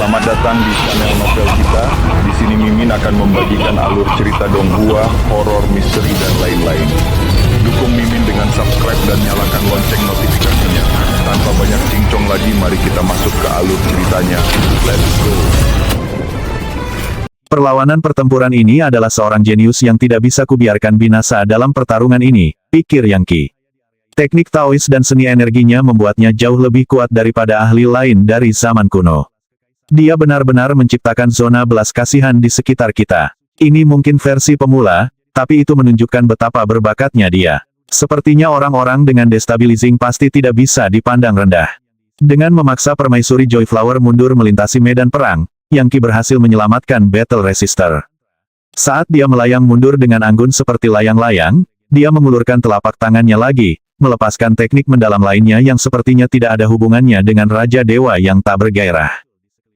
Selamat datang di channel novel kita. Di sini Mimin akan membagikan alur cerita donghua, horor, misteri, dan lain-lain. Dukung Mimin dengan subscribe dan nyalakan lonceng notifikasinya. Tanpa banyak cincong lagi, mari kita masuk ke alur ceritanya. Let's go! Perlawanan pertempuran ini adalah seorang jenius yang tidak bisa kubiarkan binasa dalam pertarungan ini, pikir Yang Qi. Teknik Taois dan seni energinya membuatnya jauh lebih kuat daripada ahli lain dari zaman kuno. Dia benar-benar menciptakan zona belas kasihan di sekitar kita. Ini mungkin versi pemula, tapi itu menunjukkan betapa berbakatnya dia. Sepertinya orang-orang dengan destabilizing pasti tidak bisa dipandang rendah. Dengan memaksa permaisuri Joyflower mundur melintasi medan perang, Yang Qi berhasil menyelamatkan Battle Resister. Saat dia melayang mundur dengan anggun seperti layang-layang, dia mengulurkan telapak tangannya lagi, melepaskan teknik mendalam lainnya yang sepertinya tidak ada hubungannya dengan Raja Dewa yang tak bergairah.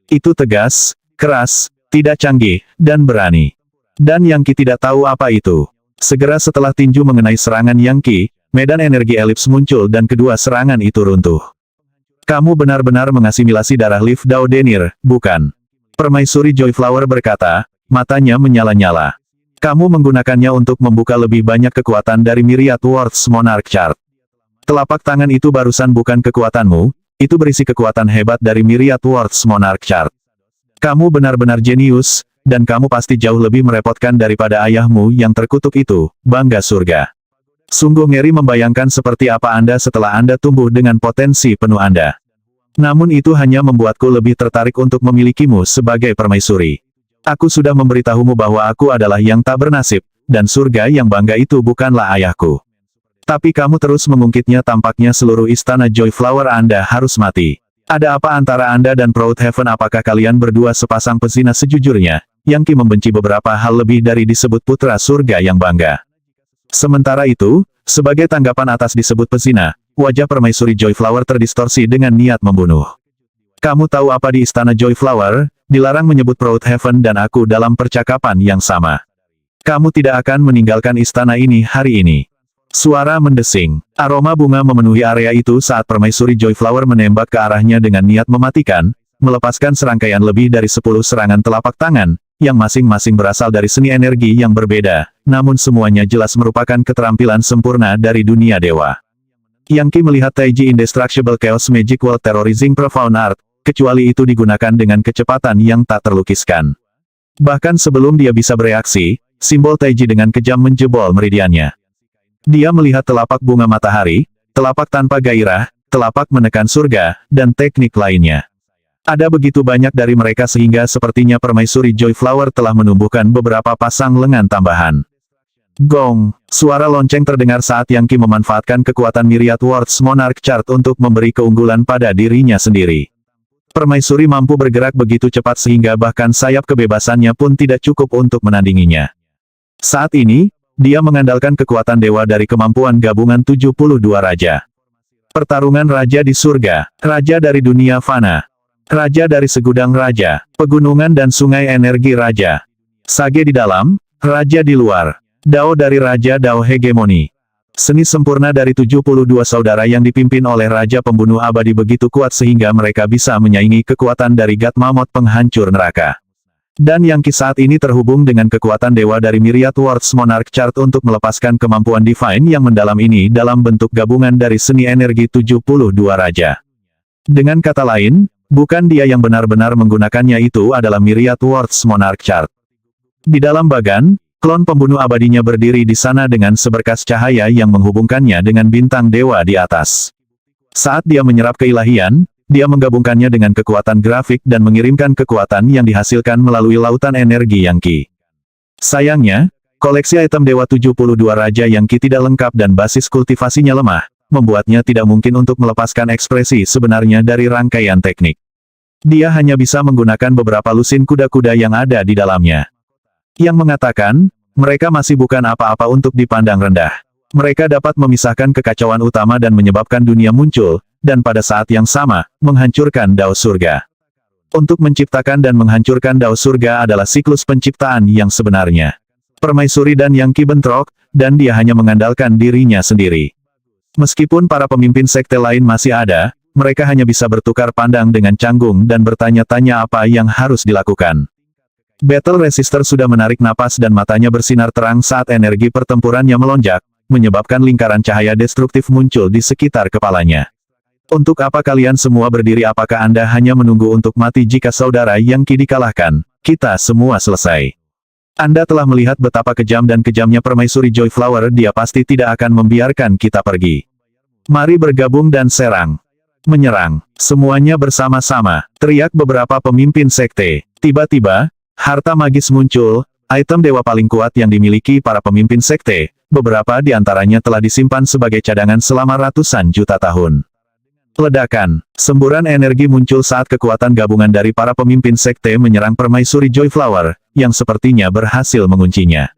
Itu tegas, keras, tidak canggih, dan berani. Dan Yang Qi tidak tahu apa itu. Segera setelah tinju mengenai serangan Yang Qi, medan energi elips muncul dan kedua serangan itu runtuh. Kamu benar-benar mengasimilasi darah Liv Dao Denir, bukan? Permaisuri Joyflower berkata, matanya menyala-nyala. Kamu menggunakannya untuk membuka lebih banyak kekuatan dari Myriad Worlds Monarch Chart. Telapak tangan itu barusan bukan kekuatanmu, itu berisi kekuatan hebat dari Myriad Worlds Monarch Chart. Kamu benar-benar jenius, dan kamu pasti jauh lebih merepotkan daripada ayahmu yang terkutuk itu, Bangga Surga. Sungguh ngeri membayangkan seperti apa Anda setelah Anda tumbuh dengan potensi penuh Anda. Namun itu hanya membuatku lebih tertarik untuk memilikimu sebagai permaisuri. Aku sudah memberitahumu bahwa aku adalah yang tak bernasib, dan surga yang bangga itu bukanlah ayahku. Tapi kamu terus mengungkitnya, tampaknya seluruh istana Joyflower Anda harus mati. Ada apa antara Anda dan Proud Heaven? Apakah kalian berdua sepasang pezina? Sejujurnya, Yang Qi membenci beberapa hal lebih dari disebut putra surga yang bangga. Sementara itu, sebagai tanggapan atas disebut pezina, wajah permaisuri Joyflower terdistorsi dengan niat membunuh. Kamu tahu apa, di istana Joyflower, dilarang menyebut Proud Heaven dan aku dalam percakapan yang sama. Kamu tidak akan meninggalkan istana ini hari ini. Suara mendesing. Aroma bunga memenuhi area itu saat permaisuri Joyflower menembak ke arahnya dengan niat mematikan, melepaskan serangkaian lebih dari 10 serangan telapak tangan, yang masing-masing berasal dari seni energi yang berbeda, namun semuanya jelas merupakan keterampilan sempurna dari dunia dewa. Yang Qi melihat Taiji Indestructible Chaos Magic World Terrorizing Profound Art, kecuali itu digunakan dengan kecepatan yang tak terlukiskan. Bahkan sebelum dia bisa bereaksi, simbol Taiji dengan kejam menjebol meridiannya. Dia melihat telapak bunga matahari, telapak tanpa gairah, telapak menekan surga, dan teknik lainnya. Ada begitu banyak dari mereka sehingga sepertinya permaisuri Joyflower telah menumbuhkan beberapa pasang lengan tambahan. Gong! Suara lonceng terdengar saat Yang Qi memanfaatkan kekuatan Myriad Worlds Monarch Chart untuk memberi keunggulan pada dirinya sendiri. Permaisuri mampu bergerak begitu cepat sehingga bahkan sayap kebebasannya pun tidak cukup untuk menandinginya. Saat ini, dia mengandalkan kekuatan dewa dari kemampuan gabungan 72 raja. Pertarungan raja di surga, raja dari dunia fana, raja dari segudang raja, pegunungan dan sungai energi raja, sage di dalam, raja di luar, Dao dari Raja Dao Hegemoni. Seni sempurna dari 72 saudara yang dipimpin oleh Raja Pembunuh Abadi begitu kuat sehingga mereka bisa menyaingi kekuatan dari God Mammoth penghancur neraka. Dan Yang Qi saat ini terhubung dengan kekuatan dewa dari Myriad Worlds Monarch Chart untuk melepaskan kemampuan divine yang mendalam ini dalam bentuk gabungan dari seni energi 72 raja. Dengan kata lain, bukan dia yang benar-benar menggunakannya, itu adalah Myriad Worlds Monarch Chart. Di dalam bagan, klon pembunuh abadinya berdiri di sana dengan seberkas cahaya yang menghubungkannya dengan bintang dewa di atas. Saat dia menyerap keilahian, dia menggabungkannya dengan kekuatan grafik dan mengirimkan kekuatan yang dihasilkan melalui lautan energi Yang Qi. Sayangnya, koleksi item dewa 72 raja Yang Qi tidak lengkap dan basis kultivasinya lemah, membuatnya tidak mungkin untuk melepaskan ekspresi sebenarnya dari rangkaian teknik. Dia hanya bisa menggunakan beberapa lusin kuda-kuda yang ada di dalamnya. Yang mengatakan, mereka masih bukan apa-apa untuk dipandang rendah. Mereka dapat memisahkan kekacauan utama dan menyebabkan dunia muncul, dan pada saat yang sama, menghancurkan Dao Surga. Untuk menciptakan dan menghancurkan Dao Surga adalah siklus penciptaan yang sebenarnya. Permaisuri dan Yang Qi bentrok, dan dia hanya mengandalkan dirinya sendiri. Meskipun para pemimpin sekte lain masih ada, mereka hanya bisa bertukar pandang dengan canggung dan bertanya-tanya apa yang harus dilakukan. Battle Resistor sudah menarik napas dan matanya bersinar terang saat energi pertempurannya melonjak, menyebabkan lingkaran cahaya destruktif muncul di sekitar kepalanya. Untuk apa kalian semua berdiri? Apakah Anda hanya menunggu untuk mati jika saudara Yankee dikalahkan? Kita semua selesai. Anda telah melihat betapa kejam dan kejamnya permaisuri Joyflower, dia pasti tidak akan membiarkan kita pergi. Mari bergabung dan serang. Menyerang. Semuanya bersama-sama, teriak beberapa pemimpin sekte. Tiba-tiba, harta magis muncul, item dewa paling kuat yang dimiliki para pemimpin sekte, beberapa di antaranya telah disimpan sebagai cadangan selama ratusan juta tahun. Ledakan, semburan energi muncul saat kekuatan gabungan dari para pemimpin sekte menyerang permaisuri Joyflower, yang sepertinya berhasil menguncinya.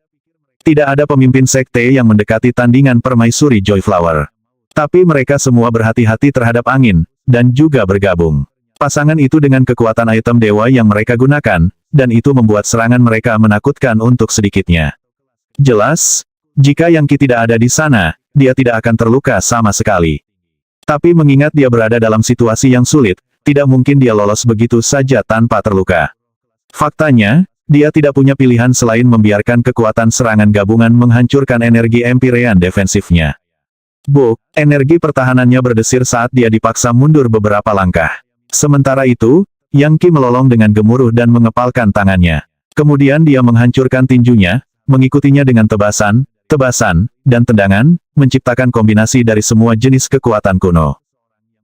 Tidak ada pemimpin sekte yang mendekati tandingan permaisuri Joyflower. Tapi mereka semua berhati-hati terhadap angin, dan juga bergabung. Pasangan itu dengan kekuatan item dewa yang mereka gunakan, dan itu membuat serangan mereka menakutkan untuk sedikitnya. Jelas, jika Yankee tidak ada di sana, dia tidak akan terluka sama sekali. Tapi mengingat dia berada dalam situasi yang sulit, tidak mungkin dia lolos begitu saja tanpa terluka. Faktanya, dia tidak punya pilihan selain membiarkan kekuatan serangan gabungan menghancurkan energi Empyrean defensifnya. Buk, energi pertahanannya berdesir saat dia dipaksa mundur beberapa langkah. Sementara itu, Yankee melolong dengan gemuruh dan mengepalkan tangannya. Kemudian dia menghancurkan tinjunya, mengikutinya dengan tebasan, dan tendangan, menciptakan kombinasi dari semua jenis kekuatan kuno.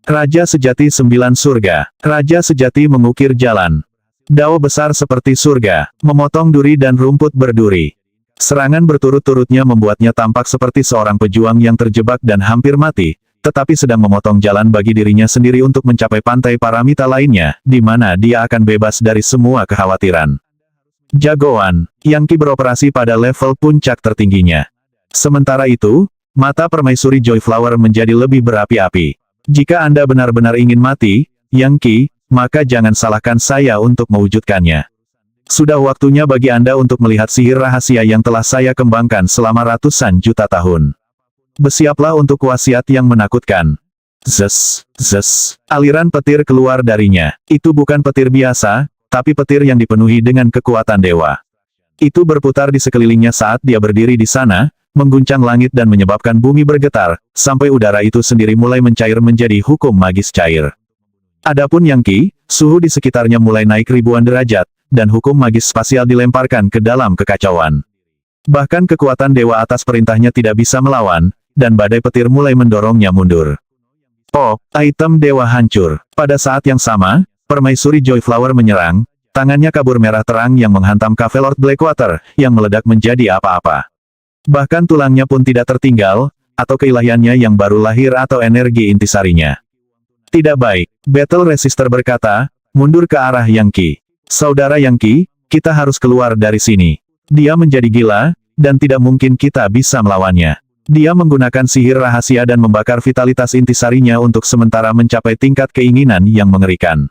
Raja Sejati Sembilan Surga. Raja Sejati mengukir jalan. Dao besar seperti surga, memotong duri dan rumput berduri. Serangan berturut-turutnya membuatnya tampak seperti seorang pejuang yang terjebak dan hampir mati, tetapi sedang memotong jalan bagi dirinya sendiri untuk mencapai pantai Paramita lainnya, di mana dia akan bebas dari semua kekhawatiran. Jagoan, Yankee beroperasi pada level puncak tertingginya. Sementara itu, mata permaisuri Joyflower menjadi lebih berapi-api. Jika Anda benar-benar ingin mati, Yankee, maka jangan salahkan saya untuk mewujudkannya. Sudah waktunya bagi Anda untuk melihat sihir rahasia yang telah saya kembangkan selama ratusan juta tahun. Bersiaplah untuk wasiat yang menakutkan. Zes, zes. Aliran petir keluar darinya. Itu bukan petir biasa, tapi petir yang dipenuhi dengan kekuatan dewa. Itu berputar di sekelilingnya saat dia berdiri di sana, mengguncang langit dan menyebabkan bumi bergetar, sampai udara itu sendiri mulai mencair menjadi hukum magis cair. Adapun Yankee, suhu di sekitarnya mulai naik ribuan derajat, dan hukum magis spasial dilemparkan ke dalam kekacauan. Bahkan kekuatan dewa atas perintahnya tidak bisa melawan, dan badai petir mulai mendorongnya mundur. Pop, item dewa hancur. Pada saat yang sama, permaisuri Joyflower menyerang, tangannya kabur merah terang yang menghantam Cafe Lord Blackwater, yang meledak menjadi apa-apa. Bahkan tulangnya pun tidak tertinggal, atau keilahiannya yang baru lahir atau energi intisarinya. Tidak baik, Battle Resistor berkata, mundur ke arah Yankee. Saudara Yankee, kita harus keluar dari sini. Dia menjadi gila, dan tidak mungkin kita bisa melawannya. Dia menggunakan sihir rahasia dan membakar vitalitas intisarinya untuk sementara mencapai tingkat keinginan yang mengerikan.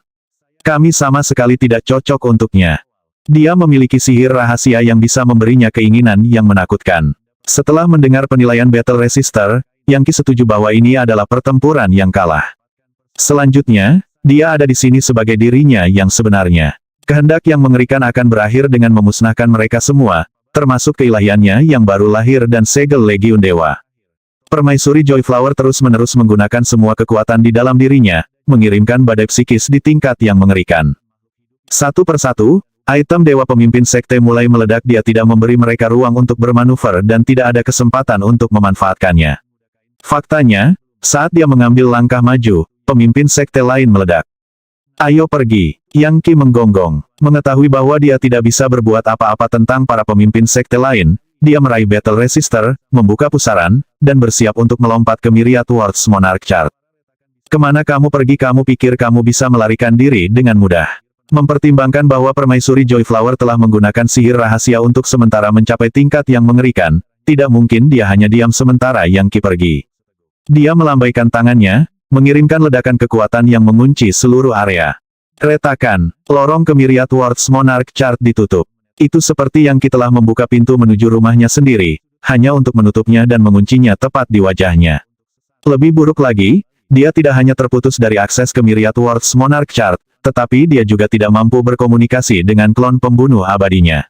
Kami sama sekali tidak cocok untuknya. Dia memiliki sihir rahasia yang bisa memberinya keinginan yang menakutkan. Setelah mendengar penilaian Battle Resistor, Yankee setuju bahwa ini adalah pertempuran yang kalah. Selanjutnya, dia ada di sini sebagai dirinya yang sebenarnya. Kehendak yang mengerikan akan berakhir dengan memusnahkan mereka semua, termasuk keilahiannya yang baru lahir dan segel Legiun Dewa. Permaisuri Joyflower terus-menerus menggunakan semua kekuatan di dalam dirinya, mengirimkan badai psikis di tingkat yang mengerikan. Satu persatu, item dewa pemimpin sekte mulai meledak. Dia tidak memberi mereka ruang untuk bermanuver dan tidak ada kesempatan untuk memanfaatkannya. Faktanya, saat dia mengambil langkah maju, pemimpin sekte lain meledak. Ayo pergi. Yankee menggonggong. Mengetahui bahwa dia tidak bisa berbuat apa-apa tentang para pemimpin sekte lain, dia meraih Battle Resistor, membuka pusaran, dan bersiap untuk melompat ke Myriad Worlds Monarch Chart. Kemana kamu pergi? Kamu pikir kamu bisa melarikan diri dengan mudah? Mempertimbangkan bahwa permaisuri Joyflower telah menggunakan sihir rahasia untuk sementara mencapai tingkat yang mengerikan, tidak mungkin dia hanya diam sementara Yankee pergi. Dia melambaikan tangannya, mengirimkan ledakan kekuatan yang mengunci seluruh area. Retakan, lorong ke Myriad Worlds Monarch Chart ditutup. Itu seperti Yankee telah membuka pintu menuju rumahnya sendiri, hanya untuk menutupnya dan menguncinya tepat di wajahnya. Lebih buruk lagi, dia tidak hanya terputus dari akses ke Myriad Worlds Monarch Chart, tetapi dia juga tidak mampu berkomunikasi dengan klon pembunuh abadinya.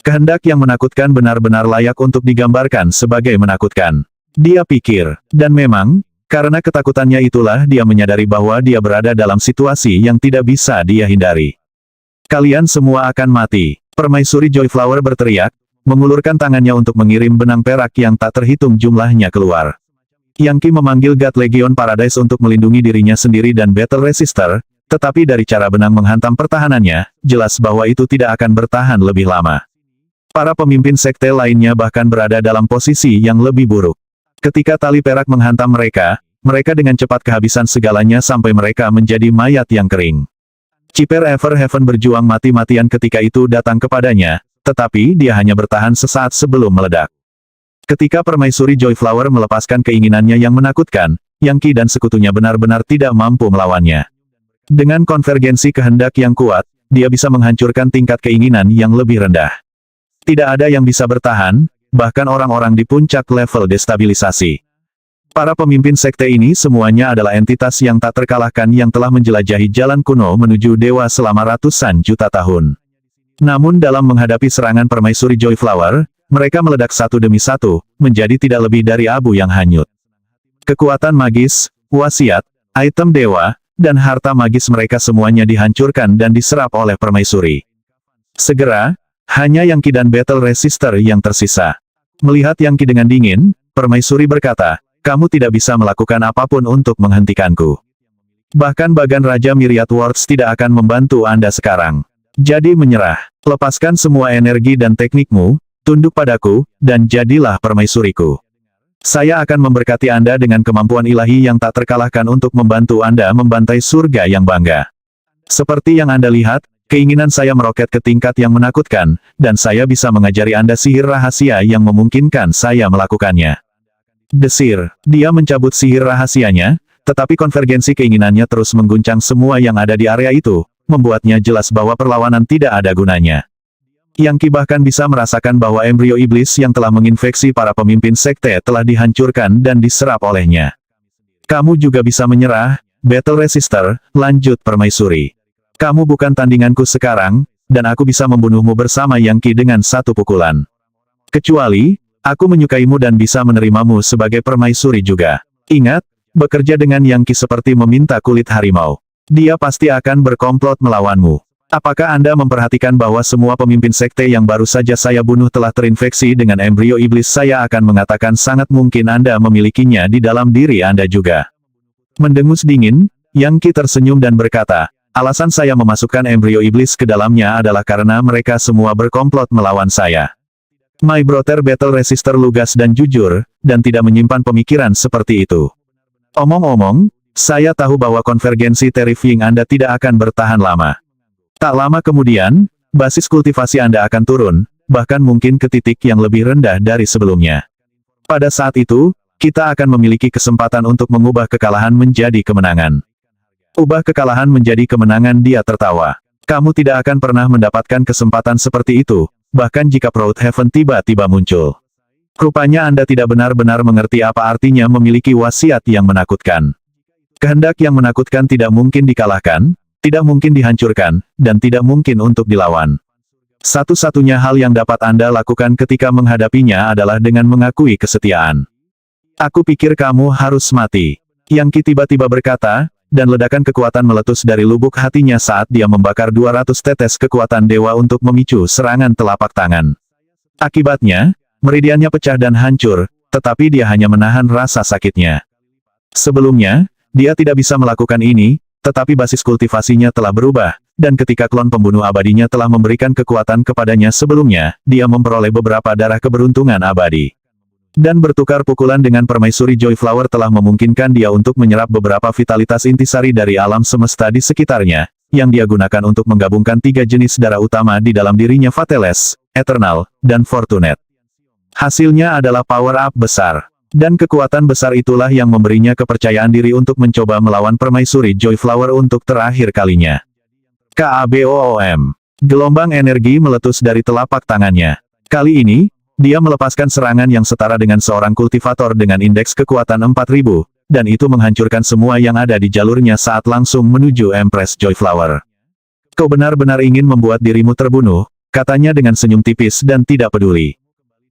Kehendak yang menakutkan benar-benar layak untuk digambarkan sebagai menakutkan. Dia pikir, dan memang, karena ketakutannya itulah dia menyadari bahwa dia berada dalam situasi yang tidak bisa dia hindari. Kalian semua akan mati. Permaisuri Joyflower berteriak, mengulurkan tangannya untuk mengirim benang perak yang tak terhitung jumlahnya keluar. Yang Qi memanggil God Legion Paradise untuk melindungi dirinya sendiri dan Battle Resistor, tetapi dari cara benang menghantam pertahanannya, jelas bahwa itu tidak akan bertahan lebih lama. Para pemimpin sekte lainnya bahkan berada dalam posisi yang lebih buruk. Ketika tali perak menghantam mereka, mereka dengan cepat kehabisan segalanya sampai mereka menjadi mayat yang kering. Ciper Everheaven berjuang mati-matian ketika itu datang kepadanya, tetapi dia hanya bertahan sesaat sebelum meledak. Ketika Permaisuri Joyflower melepaskan keinginannya yang menakutkan, Yang Qi dan sekutunya benar-benar tidak mampu melawannya. Dengan konvergensi kehendak yang kuat, dia bisa menghancurkan tingkat keinginan yang lebih rendah. Tidak ada yang bisa bertahan, bahkan orang-orang di puncak level destabilisasi. Para pemimpin sekte ini semuanya adalah entitas yang tak terkalahkan yang telah menjelajahi jalan kuno menuju dewa selama ratusan juta tahun. Namun dalam menghadapi serangan Permaisuri Joyflower, mereka meledak satu demi satu, menjadi tidak lebih dari abu yang hanyut. Kekuatan magis, wasiat, item dewa, dan harta magis mereka semuanya dihancurkan dan diserap oleh Permaisuri. Segera, hanya Yang Qi dan Battle Resistor yang tersisa. Melihat Yang Qi dengan dingin, Permaisuri berkata, kamu tidak bisa melakukan apapun untuk menghentikanku. Bahkan Bagan Raja Myriad Worlds tidak akan membantu Anda sekarang. Jadi menyerah, lepaskan semua energi dan teknikmu, tunduk padaku, dan jadilah permaisuriku. Saya akan memberkati Anda dengan kemampuan ilahi yang tak terkalahkan untuk membantu Anda membantai surga yang bangga. Seperti yang Anda lihat, keinginan saya meroket ke tingkat yang menakutkan, dan saya bisa mengajari Anda sihir rahasia yang memungkinkan saya melakukannya. Desir, dia mencabut sihir rahasianya, tetapi konvergensi keinginannya terus mengguncang semua yang ada di area itu, membuatnya jelas bahwa perlawanan tidak ada gunanya. Yang Qi bahkan bisa merasakan bahwa embrio iblis yang telah menginfeksi para pemimpin sekte telah dihancurkan dan diserap olehnya. Kamu juga bisa menyerah, Battle Resistor, lanjut Permaisuri. Kamu bukan tandinganku sekarang, dan aku bisa membunuhmu bersama Yang Qi dengan satu pukulan. Kecuali, aku menyukaimu dan bisa menerimamu sebagai Permaisuri juga. Ingat, bekerja dengan Yang Qi seperti meminta kulit harimau. Dia pasti akan berkomplot melawanmu. Apakah Anda memperhatikan bahwa semua pemimpin sekte yang baru saja saya bunuh telah terinfeksi dengan embrio iblis? Saya akan mengatakan sangat mungkin Anda memilikinya di dalam diri Anda juga. Mendengus dingin, Yang Qi tersenyum dan berkata, alasan saya memasukkan embrio iblis ke dalamnya adalah karena mereka semua berkomplot melawan saya. My brother Battle Resistor lugas dan jujur, dan tidak menyimpan pemikiran seperti itu. Omong-omong, saya tahu bahwa konvergensi terrifying Anda tidak akan bertahan lama. Tak lama kemudian, basis kultivasi Anda akan turun, bahkan mungkin ke titik yang lebih rendah dari sebelumnya. Pada saat itu, kita akan memiliki kesempatan untuk mengubah kekalahan menjadi kemenangan. Ubah kekalahan menjadi kemenangan, dia tertawa. Kamu tidak akan pernah mendapatkan kesempatan seperti itu, bahkan jika Proud Heaven tiba-tiba muncul. Rupanya Anda tidak benar-benar mengerti apa artinya memiliki wasiat yang menakutkan. Kehendak yang menakutkan tidak mungkin dikalahkan, tidak mungkin dihancurkan, dan tidak mungkin untuk dilawan. Satu-satunya hal yang dapat Anda lakukan ketika menghadapinya adalah dengan mengakui kesetiaan. Aku pikir kamu harus mati. Yang Qi tiba-tiba berkata, dan ledakan kekuatan meletus dari lubuk hatinya saat dia membakar 200 tetes kekuatan dewa untuk memicu serangan telapak tangan. Akibatnya, meridiannya pecah dan hancur, tetapi dia hanya menahan rasa sakitnya. Sebelumnya, dia tidak bisa melakukan ini, tetapi basis kultivasinya telah berubah, dan ketika klon pembunuh abadinya telah memberikan kekuatan kepadanya sebelumnya, dia memperoleh beberapa darah keberuntungan abadi. Dan bertukar pukulan dengan Permaisuri Joyflower telah memungkinkan dia untuk menyerap beberapa vitalitas intisari dari alam semesta di sekitarnya, yang dia gunakan untuk menggabungkan 3 jenis darah utama di dalam dirinya: Fateless, Eternal, dan Fortunate. Hasilnya adalah power up besar. Dan kekuatan besar itulah yang memberinya kepercayaan diri untuk mencoba melawan Permaisuri Joyflower untuk terakhir kalinya. KABOOM. Gelombang energi meletus dari telapak tangannya. Kali ini, dia melepaskan serangan yang setara dengan seorang kultivator dengan indeks kekuatan 4000, dan itu menghancurkan semua yang ada di jalurnya saat langsung menuju Empress Joyflower. Kau benar-benar ingin membuat dirimu terbunuh, katanya dengan senyum tipis dan tidak peduli.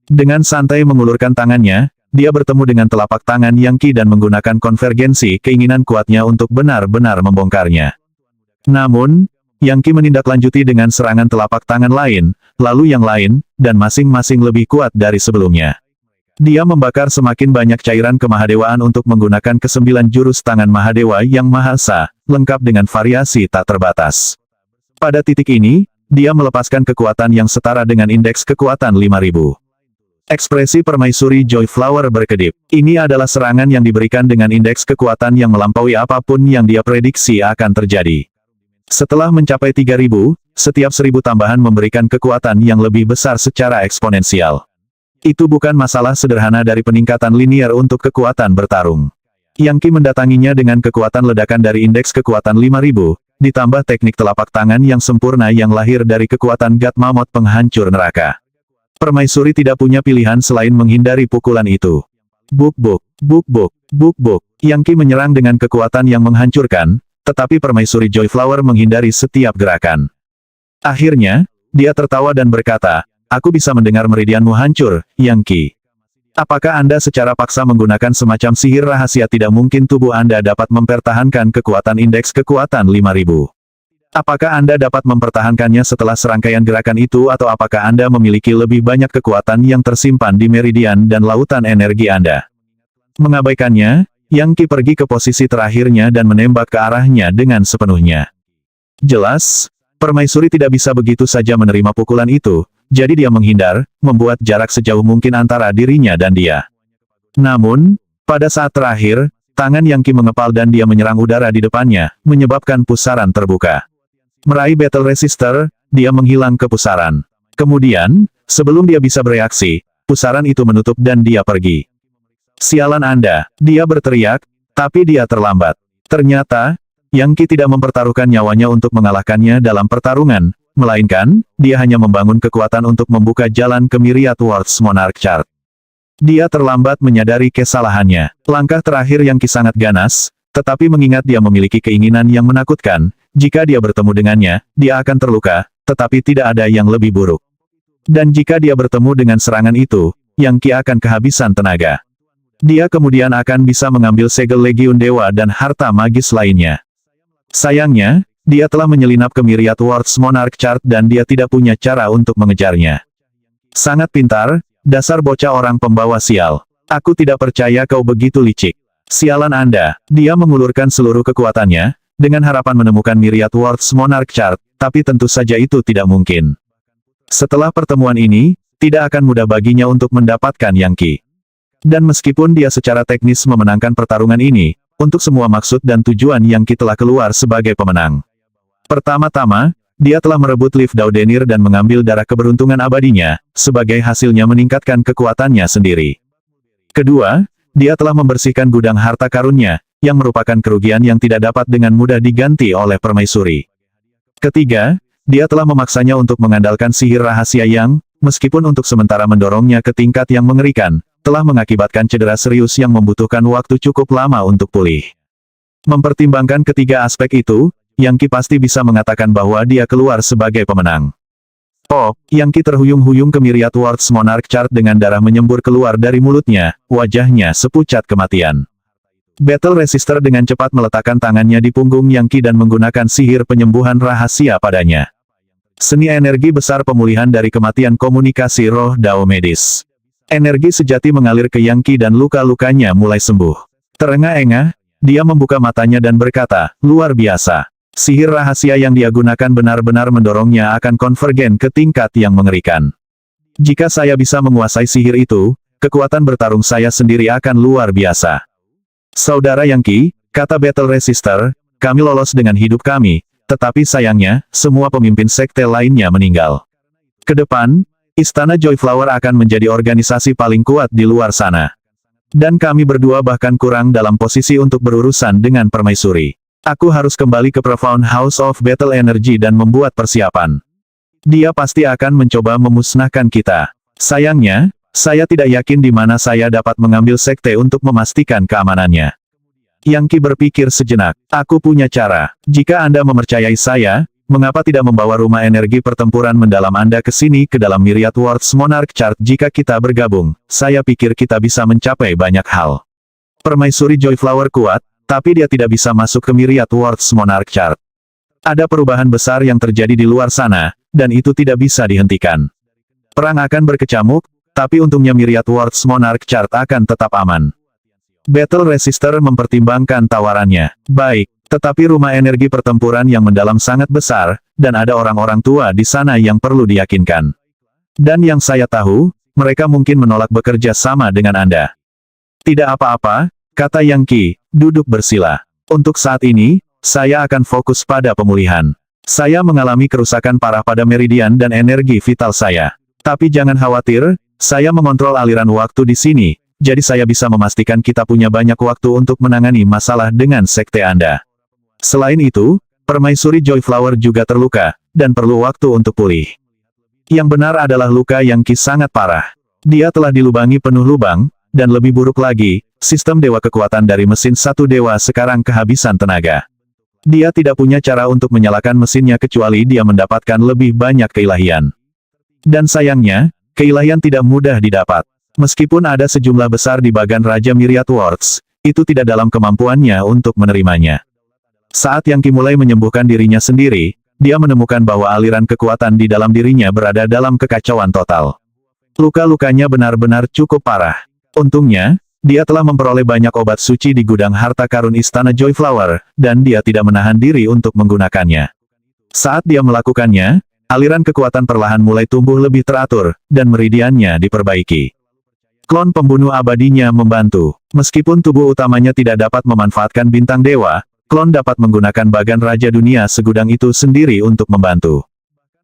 Dengan santai mengulurkan tangannya, dia bertemu dengan telapak tangan Yang Qi dan menggunakan konvergensi keinginan kuatnya untuk benar-benar membongkarnya. Namun, Yang Qi menindaklanjuti dengan serangan telapak tangan lain, lalu yang lain, dan masing-masing lebih kuat dari sebelumnya. Dia membakar semakin banyak cairan kemahadewaan untuk menggunakan ke-9 jurus tangan Mahadewa yang Maha Esa, lengkap dengan variasi tak terbatas. Pada titik ini, dia melepaskan kekuatan yang setara dengan indeks kekuatan 5000. Ekspresi permaisuri Joyflower berkedip. Ini adalah serangan yang diberikan dengan indeks kekuatan yang melampaui apapun yang dia prediksi akan terjadi. Setelah mencapai 3000, setiap 1000 tambahan memberikan kekuatan yang lebih besar secara eksponensial. Itu bukan masalah sederhana dari peningkatan linier untuk kekuatan bertarung. Yang Qi mendatanginya dengan kekuatan ledakan dari indeks kekuatan 5000, ditambah teknik telapak tangan yang sempurna yang lahir dari kekuatan God Mammoth penghancur neraka. Permaisuri tidak punya pilihan selain menghindari pukulan itu. Buk-buk, buk-buk, buk-buk. Yang Qi menyerang dengan kekuatan yang menghancurkan, tetapi permaisuri Joyflower menghindari setiap gerakan. Akhirnya, dia tertawa dan berkata, "Aku bisa mendengar meridianmu hancur, Yang Qi. Apakah Anda secara paksa menggunakan semacam sihir rahasia tidak mungkin tubuh Anda dapat mempertahankan kekuatan indeks kekuatan 5000? Apakah Anda dapat mempertahankannya setelah serangkaian gerakan itu atau apakah Anda memiliki lebih banyak kekuatan yang tersimpan di meridian dan lautan energi Anda?" Mengabaikannya, Yang Qi pergi ke posisi terakhirnya dan menembak ke arahnya dengan sepenuhnya. Jelas, permaisuri tidak bisa begitu saja menerima pukulan itu, jadi dia menghindar, membuat jarak sejauh mungkin antara dirinya dan dia. Namun, pada saat terakhir, tangan Yang Qi mengepal dan dia menyerang udara di depannya, menyebabkan pusaran terbuka. Meraih Battle Resistor, dia menghilang ke pusaran. Kemudian, sebelum dia bisa bereaksi, pusaran itu menutup dan dia pergi. "Sialan Anda," dia berteriak, tapi dia terlambat. Ternyata, Yang Qi tidak mempertaruhkan nyawanya untuk mengalahkannya dalam pertarungan, melainkan, dia hanya membangun kekuatan untuk membuka jalan ke Myriad Worlds Monarch Chart. Dia terlambat menyadari kesalahannya. Langkah terakhir Yang Qi sangat ganas, tetapi mengingat dia memiliki keinginan yang menakutkan, jika dia bertemu dengannya, dia akan terluka, tetapi tidak ada yang lebih buruk. Dan jika dia bertemu dengan serangan itu, Yang Qi akan kehabisan tenaga. Dia kemudian akan bisa mengambil segel Legiun Dewa dan harta magis lainnya. Sayangnya, dia telah menyelinap ke Myriad Worlds Monarch Chart dan dia tidak punya cara untuk mengejarnya. Sangat pintar, dasar bocah orang pembawa sial. Aku tidak percaya kau begitu licik. Sialan Anda. Dia mengulurkan seluruh kekuatannya, dengan harapan menemukan Myriad Worlds Monarch Chart, tapi tentu saja itu tidak mungkin. Setelah pertemuan ini, tidak akan mudah baginya untuk mendapatkan Yang Qi. Dan meskipun dia secara teknis memenangkan pertarungan ini, untuk semua maksud dan tujuan Yang Qi telah keluar sebagai pemenang. Pertama-tama, dia telah merebut Liv Daudenir dan mengambil darah keberuntungan abadinya, sebagai hasilnya meningkatkan kekuatannya sendiri. Kedua, dia telah membersihkan gudang harta karunnya, yang merupakan kerugian yang tidak dapat dengan mudah diganti oleh permaisuri. Ketiga, dia telah memaksanya untuk mengandalkan sihir rahasia yang, meskipun untuk sementara mendorongnya ke tingkat yang mengerikan, telah mengakibatkan cedera serius yang membutuhkan waktu cukup lama untuk pulih. Mempertimbangkan ketiga aspek itu, Yang Qi pasti bisa mengatakan bahwa dia keluar sebagai pemenang. Oh, Yang Qi terhuyung-huyung ke Myriad Worlds Monarch Chart dengan darah menyembur keluar dari mulutnya, wajahnya sepucat kematian. Battle Resistor dengan cepat meletakkan tangannya di punggung Yang Qi dan menggunakan sihir penyembuhan rahasia padanya. Seni energi besar pemulihan dari kematian komunikasi roh Dao medis. Energi sejati mengalir ke Yang Qi dan luka-lukanya mulai sembuh. Terengah-engah, dia membuka matanya dan berkata, "Luar biasa. Sihir rahasia yang dia gunakan benar-benar mendorongnya akan konvergen ke tingkat yang mengerikan. Jika saya bisa menguasai sihir itu, kekuatan bertarung saya sendiri akan luar biasa." "Saudara Yang Qi," kata Battle Resistor, "kami lolos dengan hidup kami, tetapi sayangnya, semua pemimpin sekte lainnya meninggal. Kedepan, Istana Joyflower akan menjadi organisasi paling kuat di luar sana. Dan kami berdua bahkan kurang dalam posisi untuk berurusan dengan permaisuri. Aku harus kembali ke Profound House of Battle Energy dan membuat persiapan. Dia pasti akan mencoba memusnahkan kita. Sayangnya, saya tidak yakin di mana saya dapat mengambil sekte untuk memastikan keamanannya." Yang Qi berpikir sejenak. Aku punya cara. Jika Anda mempercayai saya, mengapa tidak membawa rumah energi pertempuran mendalam Anda ke sini ke dalam Myriad Worlds Monarch Chart? Jika kita bergabung, saya pikir kita bisa mencapai banyak hal. Permaisuri Joyflower kuat, tapi dia tidak bisa masuk ke Myriad Worlds Monarch Chart. Ada perubahan besar yang terjadi di luar sana, dan itu tidak bisa dihentikan. Perang akan berkecamuk, tapi untungnya Myriad Worlds Monarch Chart akan tetap aman. Battle Resistor mempertimbangkan tawarannya. Baik, tetapi rumah energi pertempuran yang mendalam sangat besar, dan ada orang-orang tua di sana yang perlu diyakinkan. Dan yang saya tahu, mereka mungkin menolak bekerja sama dengan Anda. Tidak apa-apa, kata Yang Qi, duduk bersila. Untuk saat ini, saya akan fokus pada pemulihan. Saya mengalami kerusakan parah pada meridian dan energi vital saya. Tapi jangan khawatir, saya mengontrol aliran waktu di sini. Jadi saya bisa memastikan kita punya banyak waktu untuk menangani masalah dengan sekte Anda. Selain itu, Permaisuri Joyflower juga terluka, dan perlu waktu untuk pulih. Yang benar adalah luka Yang Qi sangat parah. Dia telah dilubangi penuh lubang, dan lebih buruk lagi, sistem dewa kekuatan dari mesin satu dewa sekarang kehabisan tenaga. Dia tidak punya cara untuk menyalakan mesinnya kecuali dia mendapatkan lebih banyak keilahian. Dan sayangnya, keilahian tidak mudah didapat. Meskipun ada sejumlah besar di bagan Raja Myriad Worlds, itu tidak dalam kemampuannya untuk menerimanya. Saat Yang Qi mulai menyembuhkan dirinya sendiri, dia menemukan bahwa aliran kekuatan di dalam dirinya berada dalam kekacauan total. Luka-lukanya benar-benar cukup parah. Untungnya, dia telah memperoleh banyak obat suci di gudang harta karun Istana Joyflower, dan dia tidak menahan diri untuk menggunakannya. Saat dia melakukannya, aliran kekuatan perlahan mulai tumbuh lebih teratur, dan meridiannya diperbaiki. Klon pembunuh abadinya membantu. Meskipun tubuh utamanya tidak dapat memanfaatkan bintang dewa, klon dapat menggunakan bagan Raja Dunia segudang itu sendiri untuk membantu.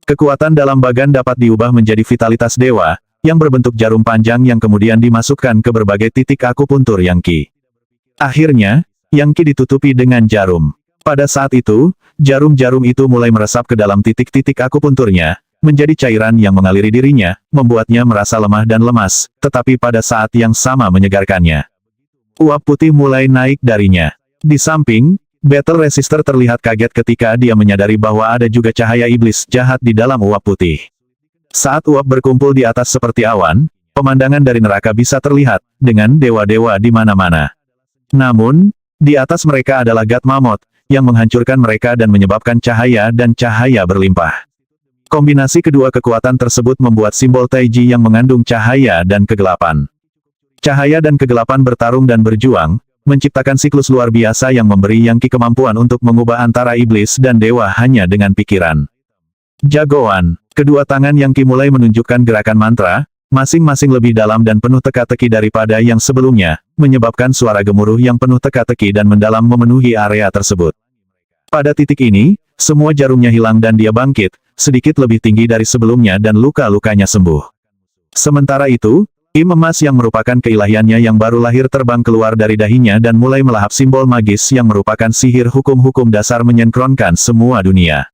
Kekuatan dalam bagan dapat diubah menjadi vitalitas dewa, yang berbentuk jarum panjang yang kemudian dimasukkan ke berbagai titik akupuntur Yang Qi. Akhirnya, Yang Qi ditutupi dengan jarum. Pada saat itu, jarum-jarum itu mulai meresap ke dalam titik-titik akupunturnya, menjadi cairan yang mengaliri dirinya, membuatnya merasa lemah dan lemas, tetapi pada saat yang sama menyegarkannya. Uap putih mulai naik darinya. Di samping, Battle Resistor terlihat kaget ketika dia menyadari bahwa ada juga cahaya iblis jahat di dalam uap putih. Saat uap berkumpul di atas seperti awan, pemandangan dari neraka bisa terlihat, dengan dewa-dewa di mana-mana. Namun, di atas mereka adalah God Mammoth, yang menghancurkan mereka dan menyebabkan cahaya dan cahaya berlimpah. Kombinasi kedua kekuatan tersebut membuat simbol Taiji yang mengandung cahaya dan kegelapan. Cahaya dan kegelapan bertarung dan berjuang, menciptakan siklus luar biasa yang memberi Yang Qi kemampuan untuk mengubah antara iblis dan dewa hanya dengan pikiran. Jagoan, kedua tangan Yang Qi mulai menunjukkan gerakan mantra, masing-masing lebih dalam dan penuh teka-teki daripada yang sebelumnya, menyebabkan suara gemuruh yang penuh teka-teki dan mendalam memenuhi area tersebut. Pada titik ini, semua jarumnya hilang dan dia bangkit, sedikit lebih tinggi dari sebelumnya dan luka-lukanya sembuh. Sementara itu, im emas yang merupakan keilahiannya yang baru lahir terbang keluar dari dahinya dan mulai melahap simbol magis yang merupakan sihir hukum-hukum dasar menyenkronkan semua dunia.